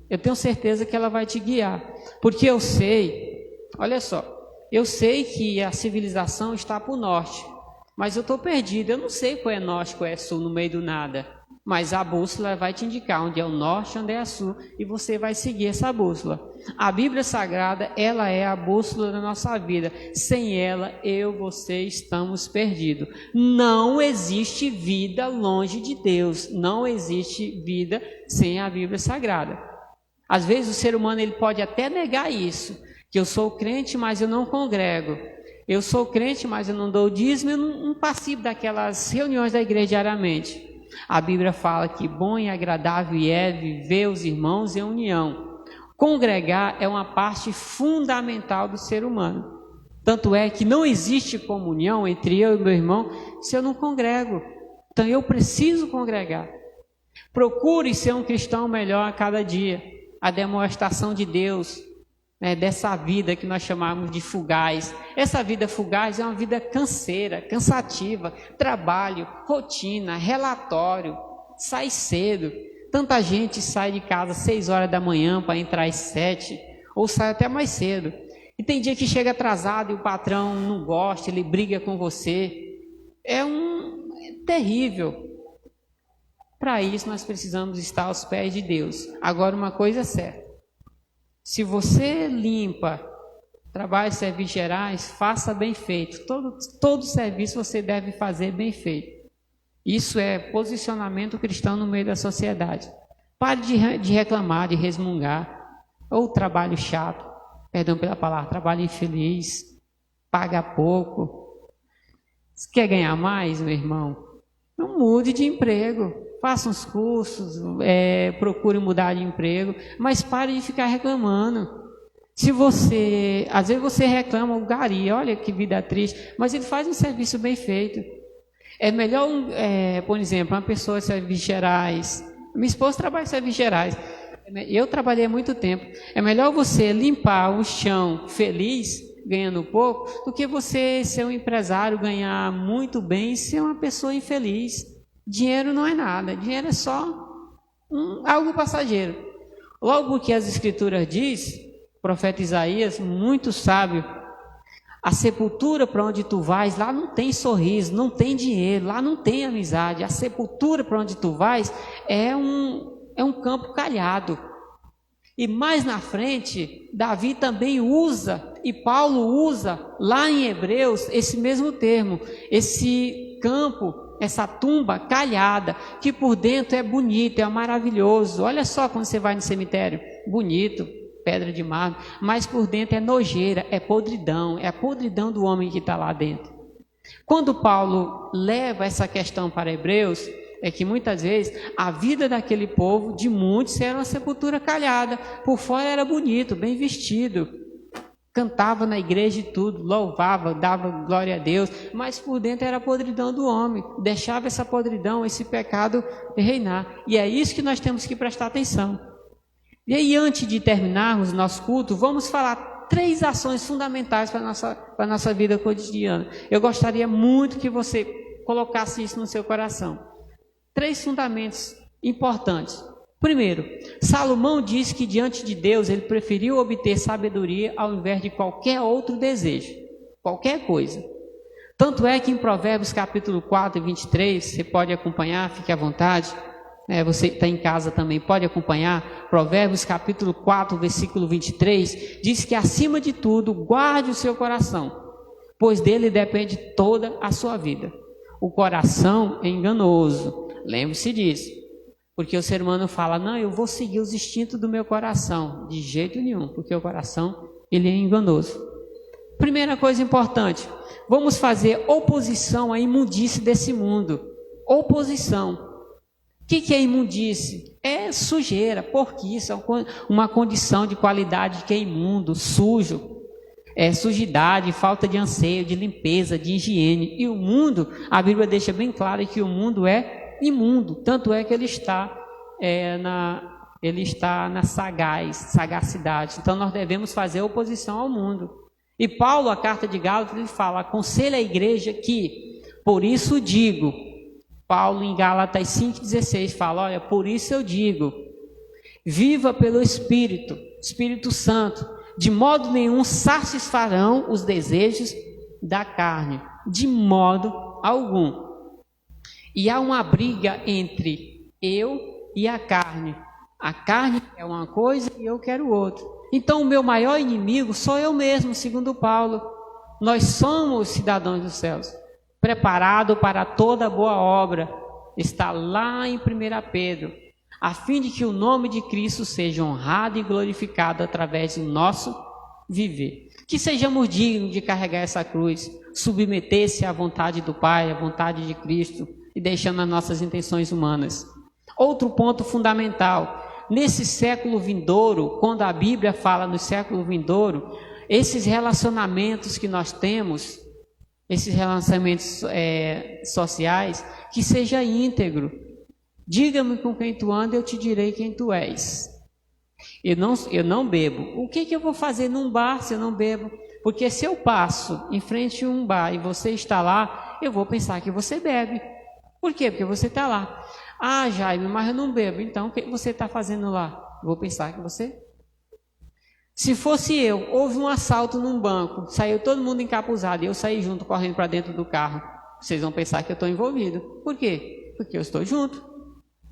eu tenho certeza que ela vai te guiar, porque eu sei, olha só, eu sei que a civilização está para o norte, mas eu estou perdido, eu não sei qual é norte, qual é sul, no meio do nada. Mas a bússola vai te indicar onde é o norte, onde é o sul, e você vai seguir essa bússola. A Bíblia Sagrada, ela é a bússola da nossa vida. Sem ela, você estamos perdidos. Não existe vida longe de Deus. Não existe vida sem a Bíblia Sagrada. Às vezes o ser humano ele pode até negar isso, que eu sou crente, mas eu não congrego. Eu sou crente, mas eu não dou dízimo, eu não participo daquelas reuniões da igreja diariamente. A Bíblia fala que bom e agradável é viver os irmãos em união. Congregar é uma parte fundamental do ser humano. Tanto é que não existe comunhão entre eu e meu irmão se eu não congrego. Então eu preciso congregar. Procure ser um cristão melhor a cada dia. A demonstração de Deus, dessa vida que nós chamamos de fugaz. Essa vida fugaz é uma vida canseira, cansativa, trabalho, rotina, relatório, sai cedo. Tanta gente sai de casa às 6 horas da manhã para entrar às 7, ou sai até mais cedo. E tem dia que chega atrasado e o patrão não gosta, ele briga com você. É terrível. Para isso nós precisamos estar aos pés de Deus. Agora uma coisa é certa. Se você limpa, trabalha em serviços gerais, faça bem feito. Todo serviço você deve fazer bem feito. Isso é posicionamento cristão no meio da sociedade. Pare de reclamar, de resmungar. Ou trabalho chato, perdão pela palavra, trabalho infeliz, paga pouco. Você quer ganhar mais, meu irmão? Não mude de emprego. Faça uns cursos, procure mudar de emprego, mas pare de ficar reclamando. Às vezes você reclama o gari, olha que vida triste, mas ele faz um serviço bem feito. É melhor, por exemplo, uma pessoa de serviços gerais, minha esposa trabalha em serviços gerais, eu trabalhei há muito tempo, é melhor você limpar o chão feliz, ganhando pouco, do que você ser um empresário, ganhar muito bem e ser uma pessoa infeliz. Dinheiro não é nada, dinheiro é só algo passageiro. Logo porque as escrituras diz, o profeta Isaías, muito sábio, a sepultura para onde tu vais, lá não tem sorriso, não tem dinheiro, lá não tem amizade. A sepultura para onde tu vais é um campo calhado. E mais na frente, Davi também usa, e Paulo usa lá em Hebreus esse mesmo termo, esse campo, essa tumba calhada, que por dentro é bonito, é maravilhoso. Olha só quando você vai no cemitério, bonito, pedra de mármore, mas por dentro é nojeira, é a podridão do homem que está lá dentro. Quando Paulo leva essa questão para Hebreus, é que muitas vezes a vida daquele povo, de muitos, era uma sepultura calhada, por fora era bonito, bem vestido, cantava na igreja e tudo, louvava, dava glória a Deus, mas por dentro era a podridão do homem, deixava essa podridão, esse pecado reinar. E é isso que nós temos que prestar atenção. E aí, antes de terminarmos o nosso culto, vamos falar 3 ações fundamentais para a nossa vida cotidiana. Eu gostaria muito que você colocasse isso no seu coração. 3 fundamentos importantes. Primeiro, Salomão diz que diante de Deus ele preferiu obter sabedoria ao invés de qualquer outro desejo, qualquer coisa. Tanto é que em Provérbios capítulo 4, 23, você pode acompanhar, fique à vontade, você está em casa também, pode acompanhar, Provérbios capítulo 4, versículo 23, diz que acima de tudo, guarde o seu coração, pois dele depende toda a sua vida. O coração é enganoso, lembre-se disso. Porque o ser humano fala, não, eu vou seguir os instintos do meu coração. De jeito nenhum, porque o coração, ele é enganoso. Primeira coisa importante, vamos fazer oposição à imundície desse mundo. Oposição. O que é imundície? É sujeira, porquice, uma condição de qualidade que é imundo, sujo. É sujidade, falta de anseio, de limpeza, de higiene. E o mundo, a Bíblia deixa bem claro que o mundo é imundo, tanto é que ele está na sagacidade. Então nós devemos fazer oposição ao mundo. E Paulo, a carta de Gálatas, ele fala, aconselha a igreja que, por isso digo, Paulo em Gálatas 5,16 fala, olha, por isso eu digo, viva pelo Espírito Santo, de modo nenhum satisfarão os desejos da carne, de modo algum. E há uma briga entre eu e a carne. A carne é uma coisa e eu quero outra. Então o meu maior inimigo sou eu mesmo, segundo Paulo. Nós somos cidadãos dos céus, preparado para toda boa obra. Está lá em 1 Pedro, a fim de que o nome de Cristo seja honrado e glorificado através do nosso viver. Que sejamos dignos de carregar essa cruz, submeter-se à vontade do Pai, à vontade de Cristo, e deixando as nossas intenções humanas. Outro ponto fundamental, nesse século vindouro, quando a Bíblia fala no século vindouro, esses relacionamentos que nós temos, esses relacionamentos sociais, que seja íntegro. Diga-me com quem tu anda, eu te direi quem tu és. Eu não bebo. O que eu vou fazer num bar se eu não bebo? Porque se eu passo em frente a um bar e você está lá, eu vou pensar que você bebe. Por quê? Porque você está lá. Ah, Jaime, mas eu não bebo. Então, o que você está fazendo lá? Eu vou pensar que você... Se fosse eu, houve um assalto num banco, saiu todo mundo encapuzado e eu saí junto, correndo para dentro do carro. Vocês vão pensar que eu estou envolvido. Por quê? Porque eu estou junto.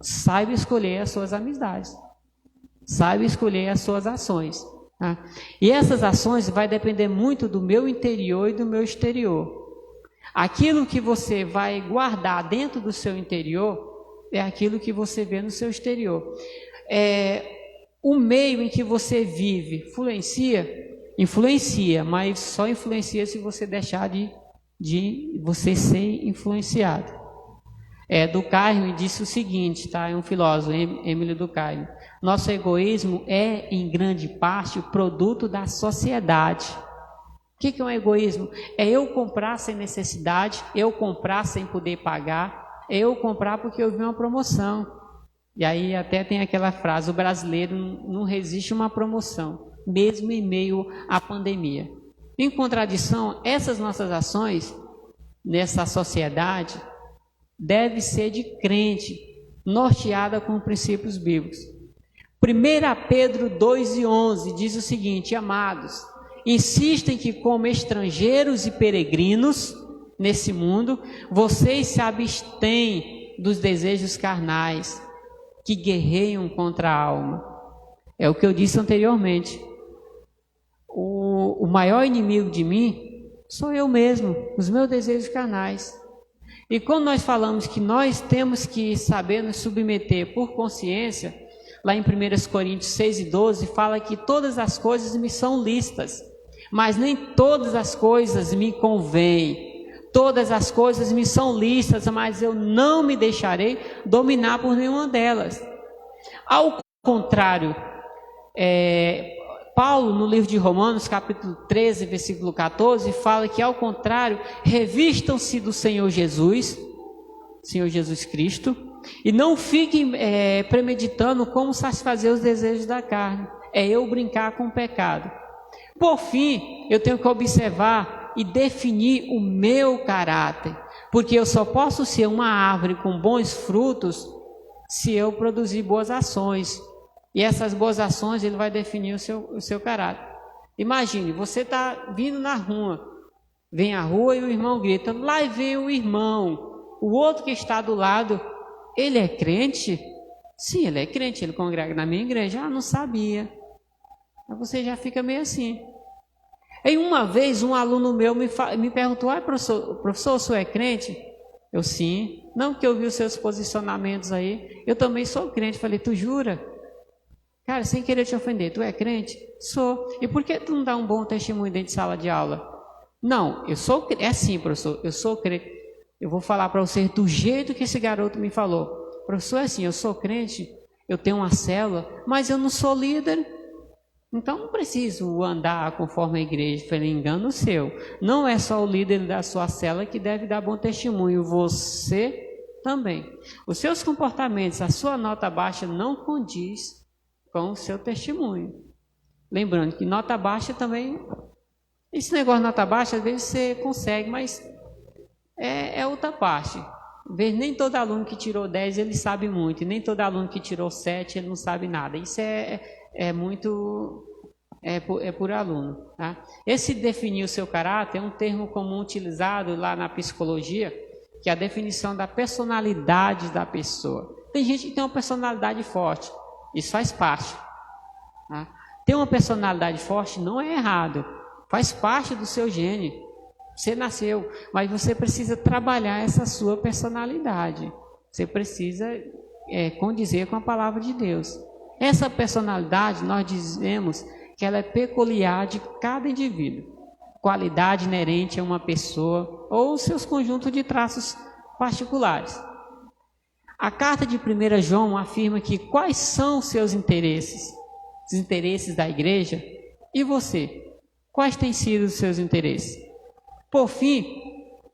Saiba escolher as suas amizades. Saiba escolher as suas ações. Tá? E essas ações vai depender muito do meu interior e do meu exterior. Aquilo que você vai guardar dentro do seu interior é aquilo que você vê no seu exterior. O meio em que você vive influencia, mas só influencia se você deixar de você ser influenciado. Durkheim disse o seguinte, tá? É um filósofo, Emile Durkheim. Nosso egoísmo é, em grande parte, o produto da sociedade. O que é um egoísmo? É eu comprar sem necessidade, eu comprar sem poder pagar, é eu comprar porque eu vi uma promoção. E aí até tem aquela frase, o brasileiro não resiste a uma promoção, mesmo em meio à pandemia. Em contradição, essas nossas ações, nessa sociedade, deve ser de crente, norteada com princípios bíblicos. 1 Pedro 2,11 diz o seguinte, amados, insistem que como estrangeiros e peregrinos nesse mundo, vocês se abstêm dos desejos carnais que guerreiam contra a alma. É o que eu disse anteriormente. O maior inimigo de mim sou eu mesmo, os meus desejos carnais. E quando nós falamos que nós temos que saber nos submeter por consciência, lá em 1 Coríntios 6:12, fala que todas as coisas me são lícitas, mas nem todas as coisas me convêm. Todas as coisas me são lícitas, mas eu não me deixarei dominar por nenhuma delas. Ao contrário, Paulo, no livro de Romanos, capítulo 13, versículo 14, fala que, ao contrário, revistam-se do Senhor Jesus Cristo, e não fiquem premeditando como satisfazer os desejos da carne. É eu brincar com o pecado. Por fim, eu tenho que observar e definir o meu caráter. Porque eu só posso ser uma árvore com bons frutos se eu produzir boas ações. E essas boas ações, ele vai definir o seu caráter. Imagine, você está vindo na rua, vem a rua e o irmão grita, lá vem o irmão. O outro que está do lado, ele é crente? Sim, ele é crente, ele congrega na minha igreja. Ah, não sabia. Aí você já fica meio assim. Aí uma vez um aluno meu me perguntou, professor, o senhor é crente? Eu, sim. Não, que eu vi os seus posicionamentos aí. Eu também sou crente. Falei, tu jura? Cara, sem querer te ofender, tu é crente? Sou. E por que tu não dá um bom testemunho dentro de sala de aula? Não, eu sou crente. É assim, professor, eu sou crente. Eu vou falar para você do jeito que esse garoto me falou. Professor, é assim, eu sou crente, eu tenho uma célula, mas eu não sou líder. Então não preciso andar conforme a igreja. Foi engano seu. Não é só o líder da sua célula que deve dar bom testemunho, você também. Os seus comportamentos, a sua nota baixa não condiz com o seu testemunho. Lembrando que nota baixa também, esse negócio de nota baixa, às vezes você consegue, mas é outra parte. Às vezes nem todo aluno que tirou 10, ele sabe muito, e nem todo aluno que tirou 7, ele não sabe nada. Isso é por aluno. Tá? Esse definir o seu caráter é um termo comum utilizado lá na psicologia, que é a definição da personalidade da pessoa. Tem gente que tem uma personalidade forte, isso faz parte. Tá? Ter uma personalidade forte não é errado, faz parte do seu gene. Você nasceu, mas você precisa trabalhar essa sua personalidade. Você precisa condizer com a palavra de Deus. Essa personalidade, nós dizemos que ela é peculiar de cada indivíduo. Qualidade inerente a uma pessoa ou seus conjuntos de traços particulares. A carta de 1 João afirma que quais são os seus interesses? Os interesses da igreja? E você? Quais têm sido os seus interesses? Por fim,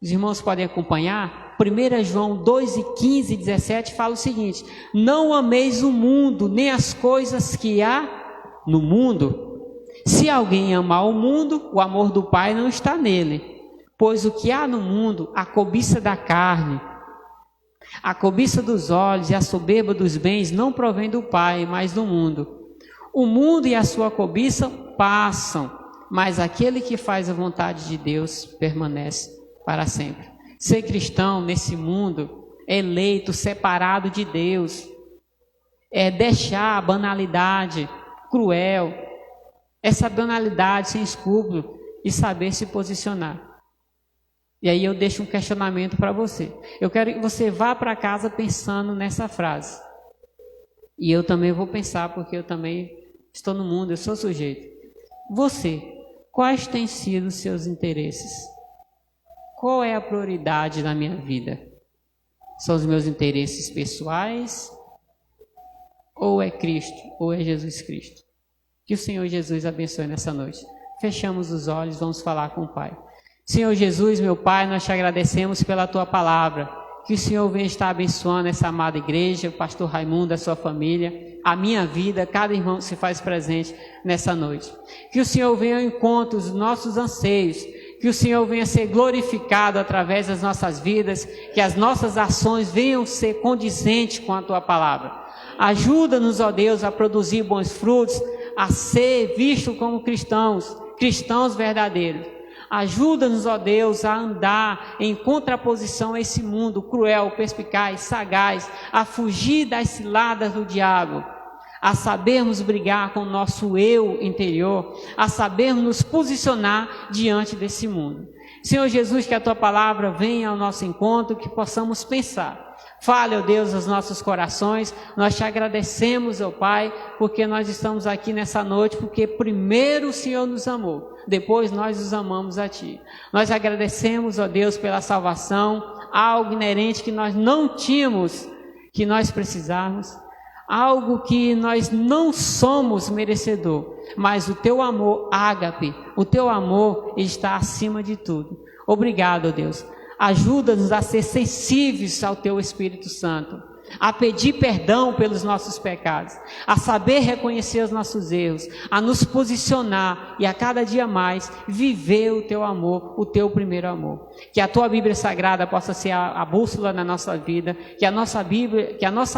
os irmãos podem acompanhar, 1 João 2:15 e 17 fala o seguinte: não ameis o mundo, nem as coisas que há no mundo. Se alguém amar o mundo, o amor do Pai não está nele. Pois o que há no mundo, a cobiça da carne, a cobiça dos olhos e a soberba dos bens não provém do Pai, mas do mundo. O mundo e a sua cobiça passam, mas aquele que faz a vontade de Deus permanece para sempre. Ser cristão nesse mundo, eleito, separado de Deus, é deixar a banalidade cruel, essa banalidade sem escrúpulo e saber se posicionar. E aí eu deixo um questionamento para você. Eu quero que você vá para casa pensando nessa frase. E eu também vou pensar, porque eu também estou no mundo, eu sou sujeito. Você, quais têm sido os seus interesses? Qual é a prioridade na minha vida? São os meus interesses pessoais? Ou é Cristo? Ou é Jesus Cristo? Que o Senhor Jesus abençoe nessa noite. Fechamos os olhos, vamos falar com o Pai. Senhor Jesus, meu Pai, nós te agradecemos pela Tua palavra. Que o Senhor venha estar abençoando essa amada igreja, o pastor Raimundo, a sua família, a minha vida, cada irmão que se faz presente nessa noite. Que o Senhor venha ao encontro dos nossos anseios, que o Senhor venha ser glorificado através das nossas vidas, que as nossas ações venham ser condizentes com a Tua palavra. Ajuda-nos, ó Deus, a produzir bons frutos, a ser visto como cristãos verdadeiros. Ajuda-nos, ó Deus, a andar em contraposição a esse mundo cruel, perspicaz, sagaz, a fugir das ciladas do diabo, a sabermos brigar com o nosso eu interior, a sabermos nos posicionar diante desse mundo. Senhor Jesus, que a Tua palavra venha ao nosso encontro, que possamos pensar. Fale, ó Deus, aos nossos corações. Nós te agradecemos, ó Pai, porque nós estamos aqui nessa noite, porque primeiro o Senhor nos amou, depois nós os amamos a Ti. Nós agradecemos, ó Deus, pela salvação, algo inerente que nós não tínhamos, que nós precisávamos, algo que nós não somos merecedor, mas o Teu amor, ágape, o Teu amor está acima de tudo. Obrigado, ó Deus. Ajuda-nos a ser sensíveis ao Teu Espírito Santo. a pedir perdão pelos nossos pecados, a saber reconhecer os nossos erros, a nos posicionar e a cada dia mais viver o teu amor, o teu primeiro amor. Que a tua Bíblia Sagrada possa ser a bússola na nossa vida, que a nossa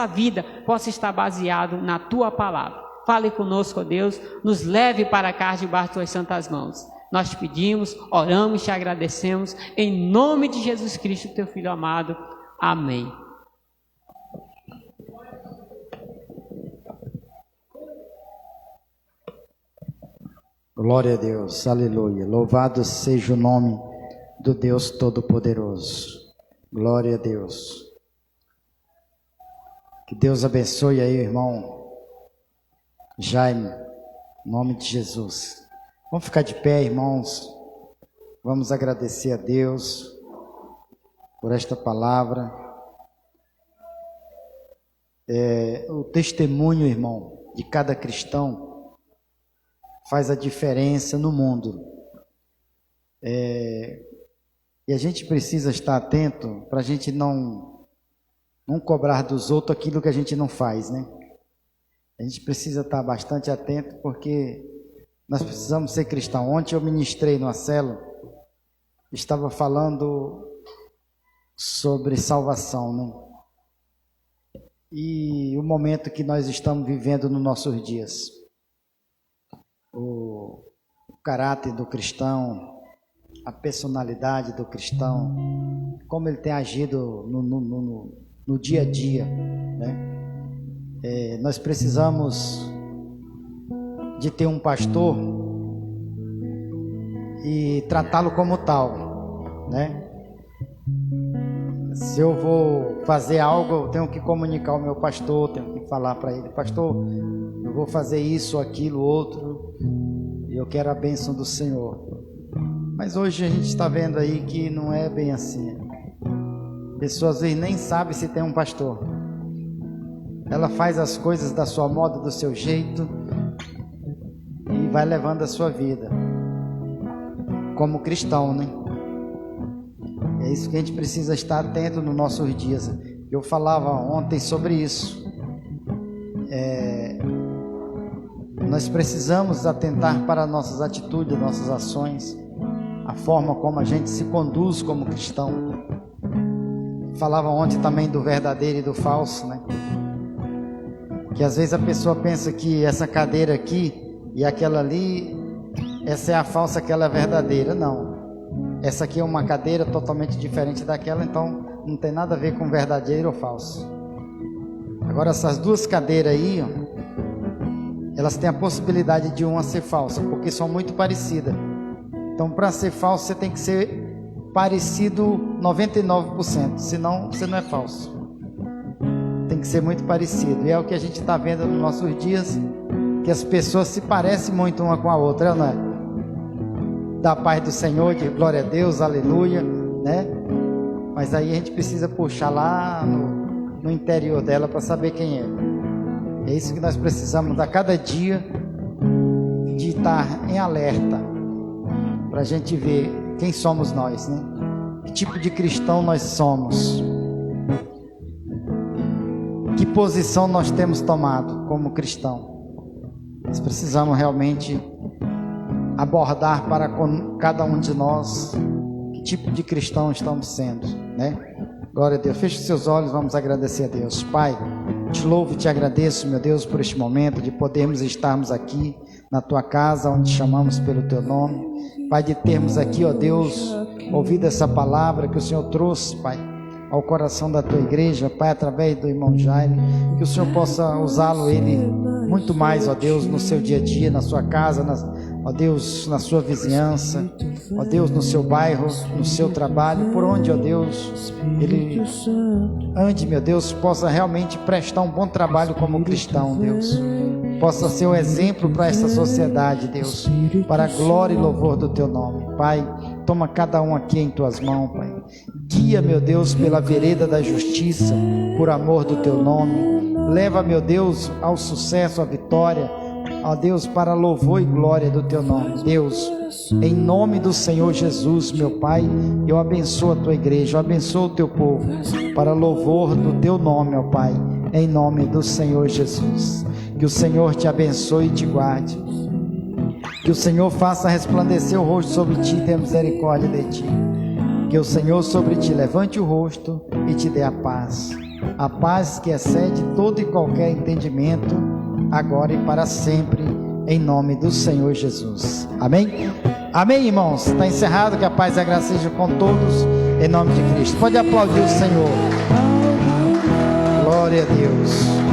vida possa estar baseada na tua palavra. Fale conosco, ó Deus, nos leve para cá debaixo de tuas santas mãos. Nós te pedimos, oramos e te agradecemos, em nome de Jesus Cristo, teu Filho amado. Amém. Glória a Deus, aleluia. Louvado seja o nome do Deus Todo-Poderoso. Glória a Deus. Que Deus abençoe aí, irmão Jaime, em nome de Jesus. Vamos ficar de pé, irmãos. Vamos agradecer a Deus por esta palavra. O testemunho, irmão, de cada cristão faz a diferença no mundo. E a gente precisa estar atento para a gente não cobrar dos outros aquilo que a gente não faz, né? A gente precisa estar bastante atento, porque nós precisamos ser cristãos. Ontem eu ministrei numa célula, estava falando sobre salvação, né? E o momento que nós estamos vivendo nos nossos dias. O caráter do cristão, a personalidade do cristão, como ele tem agido no dia a dia, né? Nós precisamos de ter um pastor e tratá-lo como tal, né? Se eu vou fazer algo, eu tenho que comunicar ao meu pastor, tenho que falar para ele: pastor, eu vou fazer isso, aquilo, outro, e eu quero a bênção do Senhor. Mas hoje a gente está vendo aí que não é bem assim. Pessoas às vezes nem sabem se tem um pastor. Ela faz as coisas da sua moda, do seu jeito, e vai levando a sua vida como cristão, né? É isso que a gente precisa estar atento nos nossos dias. Eu falava ontem sobre isso. Nós precisamos atentar para nossas atitudes, nossas ações, a forma como a gente se conduz como cristão. Falava ontem também do verdadeiro e do falso, né? Que às vezes a pessoa pensa que essa cadeira aqui e aquela ali, essa é a falsa, aquela é a verdadeira. Não. Essa aqui é uma cadeira totalmente diferente daquela, então não tem nada a ver com verdadeiro ou falso. Agora essas duas cadeiras aí, elas têm a possibilidade de uma ser falsa, porque são muito parecidas. Então para ser falso você tem que ser parecido 99%, senão você não é falso. Tem que ser muito parecido. E é o que a gente está vendo nos nossos dias, que as pessoas se parecem muito uma com a outra, não é? Da paz do Senhor, de glória a Deus, aleluia, né? Mas aí a gente precisa puxar lá no interior dela para saber quem é. É isso que nós precisamos a cada dia, de estar em alerta, para a gente ver quem somos nós, né? Que tipo de cristão nós somos. Que posição nós temos tomado como cristão. Nós precisamos realmente abordar para cada um de nós que tipo de cristão estamos sendo, né? Glória a Deus. Feche seus olhos, vamos agradecer a Deus. Pai, te louvo e te agradeço, meu Deus, por este momento de podermos estarmos aqui na tua casa, onde chamamos pelo teu nome. Pai, de termos aqui, ó Deus, ouvido essa palavra que o Senhor trouxe, Pai, ao coração da tua igreja, Pai, através do irmão Jaime, que o Senhor possa usá-lo, ele, muito mais, ó Deus, no seu dia a dia, na sua casa, ó Deus, na sua vizinhança, ó Deus, no seu bairro, no seu trabalho, por onde, ó Deus, ele ande, meu Deus, possa realmente prestar um bom trabalho como cristão, Deus. Possa ser um exemplo para esta sociedade, Deus, para a glória e louvor do teu nome. Pai, toma cada um aqui em tuas mãos, Pai. Guia, meu Deus, pela vereda da justiça, por amor do teu nome. Leva, meu Deus, ao sucesso, à vitória, ó Deus, para louvor e glória do teu nome. Deus, Em nome do Senhor Jesus, meu Pai, eu abençoo a tua igreja, eu abençoo o teu povo, para louvor do teu nome, ó Pai, em nome do Senhor Jesus. Que o Senhor te abençoe e te guarde. Que o Senhor faça resplandecer o rosto sobre ti e tenha misericórdia de ti. Que o Senhor sobre ti levante o rosto e te dê a paz que excede todo e qualquer entendimento, agora e para sempre, em nome do Senhor Jesus. Amém? Amém, irmãos? Está encerrado. Que a paz e a graça sejam com todos, em nome de Cristo. Pode aplaudir o Senhor. Glória a Deus.